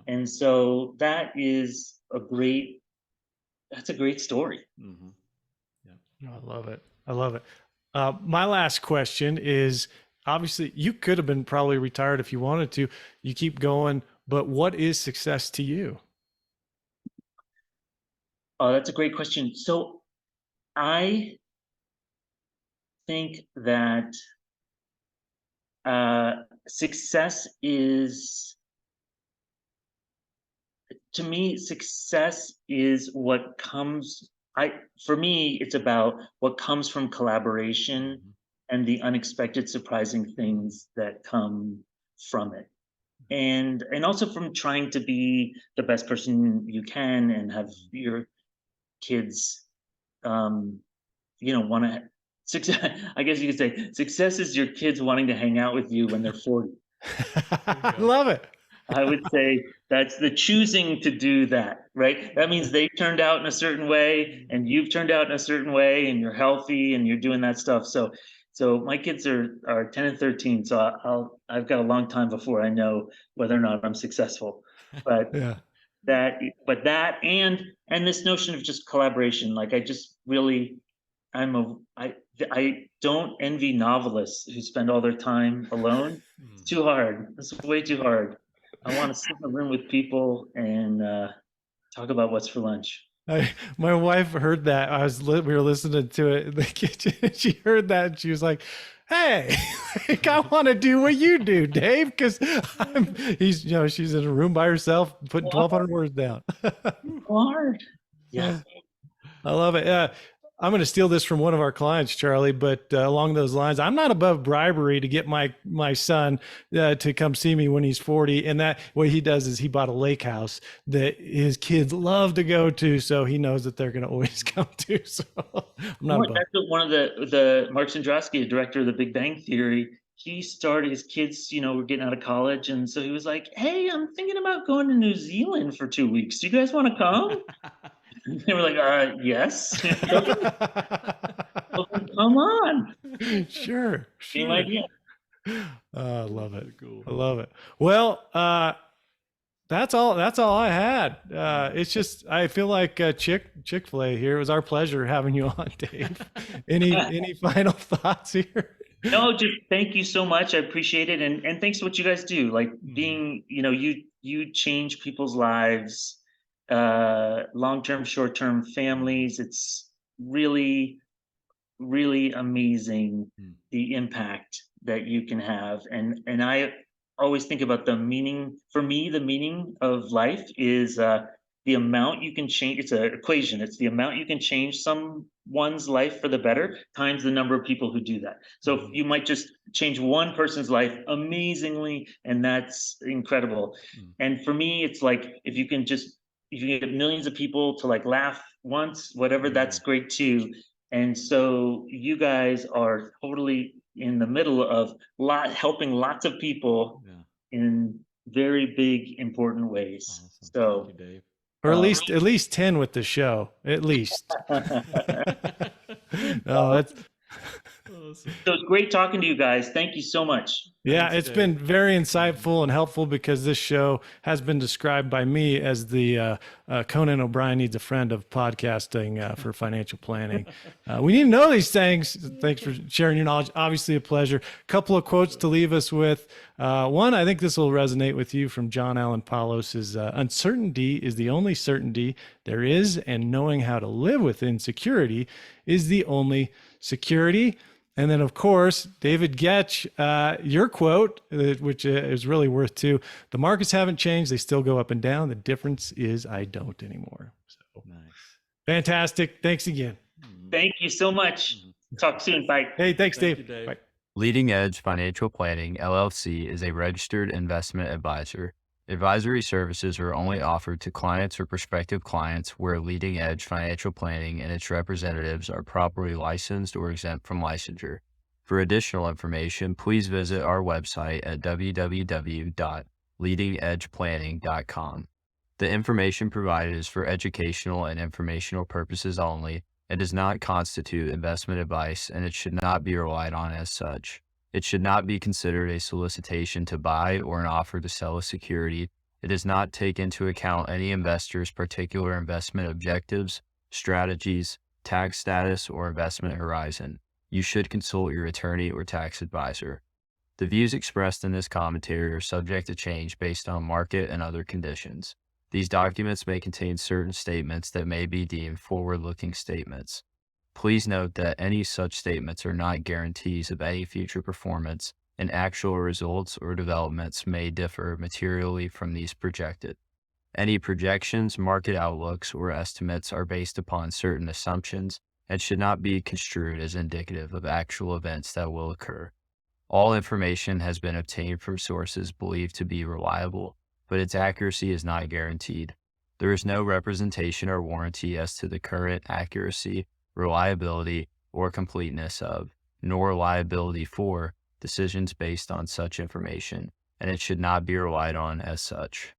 And so that's a great story. I love it. I love it. My last question is, obviously you could have been probably retired if you wanted to. You keep going, but what is success to you? Oh, that's a great question. So I think that success is, to me, success is what comes. For me, it's about what comes from collaboration and the unexpected, surprising things that come from it, and also from trying to be the best person you can and have your kids, want to. Success, I guess you could say, success is your kids wanting to hang out with you when they're 40. I love it. I would say that's the choosing to do that, right? That means they turned out in a certain way and you've turned out in a certain way and you're healthy and you're doing that stuff. So my kids are 10 and 13. So I've got a long time before I know whether or not I'm successful. But Yeah. that and this notion of just collaboration, like I just really, I don't envy novelists who spend all their time alone. It's too hard. It's way too hard. I want to sit in a room with people and talk about what's for lunch. My wife heard that. We were listening to it in the kitchen. She heard that and she was like, "Hey, like, I want to do what you do, Dave." Because she's in a room by herself, putting 1,200 words down. Hard. Yeah. I love it. I'm going to steal this from one of our clients, Charlie, but along those lines, I'm not above bribery to get my son to come see me when he's 40. And that what he does is he bought a lake house that his kids love to go to, so he knows that they're going to always come to. So I'm not above. That's one of the Mark Zandrowski, the director of The Big Bang Theory. He started, his kids, were getting out of college, and so he was like, "Hey, I'm thinking about going to New Zealand for 2 weeks. Do you guys want to come?" They were like, "Yes." Well, come on. Sure. Same idea. I love it. Cool. I love it. Well, that's all I had. It's just, I feel like Chick-fil-A here. It was our pleasure having you on, Dave. Any final thoughts here? No, just thank you so much. I appreciate it. And thanks to what you guys do. Like being, you change people's lives, long-term, short-term, families. It's really, really amazing the impact that you can have. And I always think about the meaning. For me, the meaning of life is the amount you can change. It's an equation. It's the amount you can change someone's life for the better times the number of people who do that. So if you might just change one person's life amazingly, and that's incredible. And for me, it's like if you can get millions of people to like laugh once, whatever, that's great too. And so you guys are totally in the middle of helping lots of people in very big, important ways. Awesome. So, Thank you, Dave. Or at least 10 with the show, at least. No, that's so it's great talking to you guys. Thank you so much. yeah, Thanks, it's Dave. been very insightful and helpful because this show has been described by me as the Conan O'Brien needs a friend of podcasting for financial planning. We need to know these things. Thanks for sharing your knowledge. Obviously, a pleasure. Couple of quotes to leave us with. One, I think this will resonate with you, from John Allen Paulos, is uncertainty is the only certainty there is, and knowing how to live with insecurity is the only security. And then, of course, David Goetsch, your quote, which is really worth too. The markets haven't changed. They still go up and down. The difference is I don't anymore. So Nice. fantastic. Thanks again. Thank you so much. Talk soon. Bye. Hey, thanks, Thank Dave. you, Dave. Bye. Leading Edge Financial Planning, LLC is a registered investment advisor. Advisory services are only offered to clients or prospective clients where Leading Edge Financial Planning and its representatives are properly licensed or exempt from licensure. For additional information, please visit our website at www.leadingedgeplanning.com. The information provided is for educational and informational purposes only. It does not constitute investment advice, and it should not be relied on as such. It should not be considered a solicitation to buy or an offer to sell a security. It does not take into account any investor's particular investment objectives, strategies, tax status, or investment horizon. You should consult your attorney or tax advisor. The views expressed in this commentary are subject to change based on market and other conditions. These documents may contain certain statements that may be deemed forward-looking statements. Please note that any such statements are not guarantees of any future performance, and actual results or developments may differ materially from these projected. Any projections, market outlooks, or estimates are based upon certain assumptions and should not be construed as indicative of actual events that will occur. All information has been obtained from sources believed to be reliable, but its accuracy is not guaranteed. There is no representation or warranty as to the current accuracy, reliability, or completeness of, nor liability for, decisions based on such information, and it should not be relied on as such.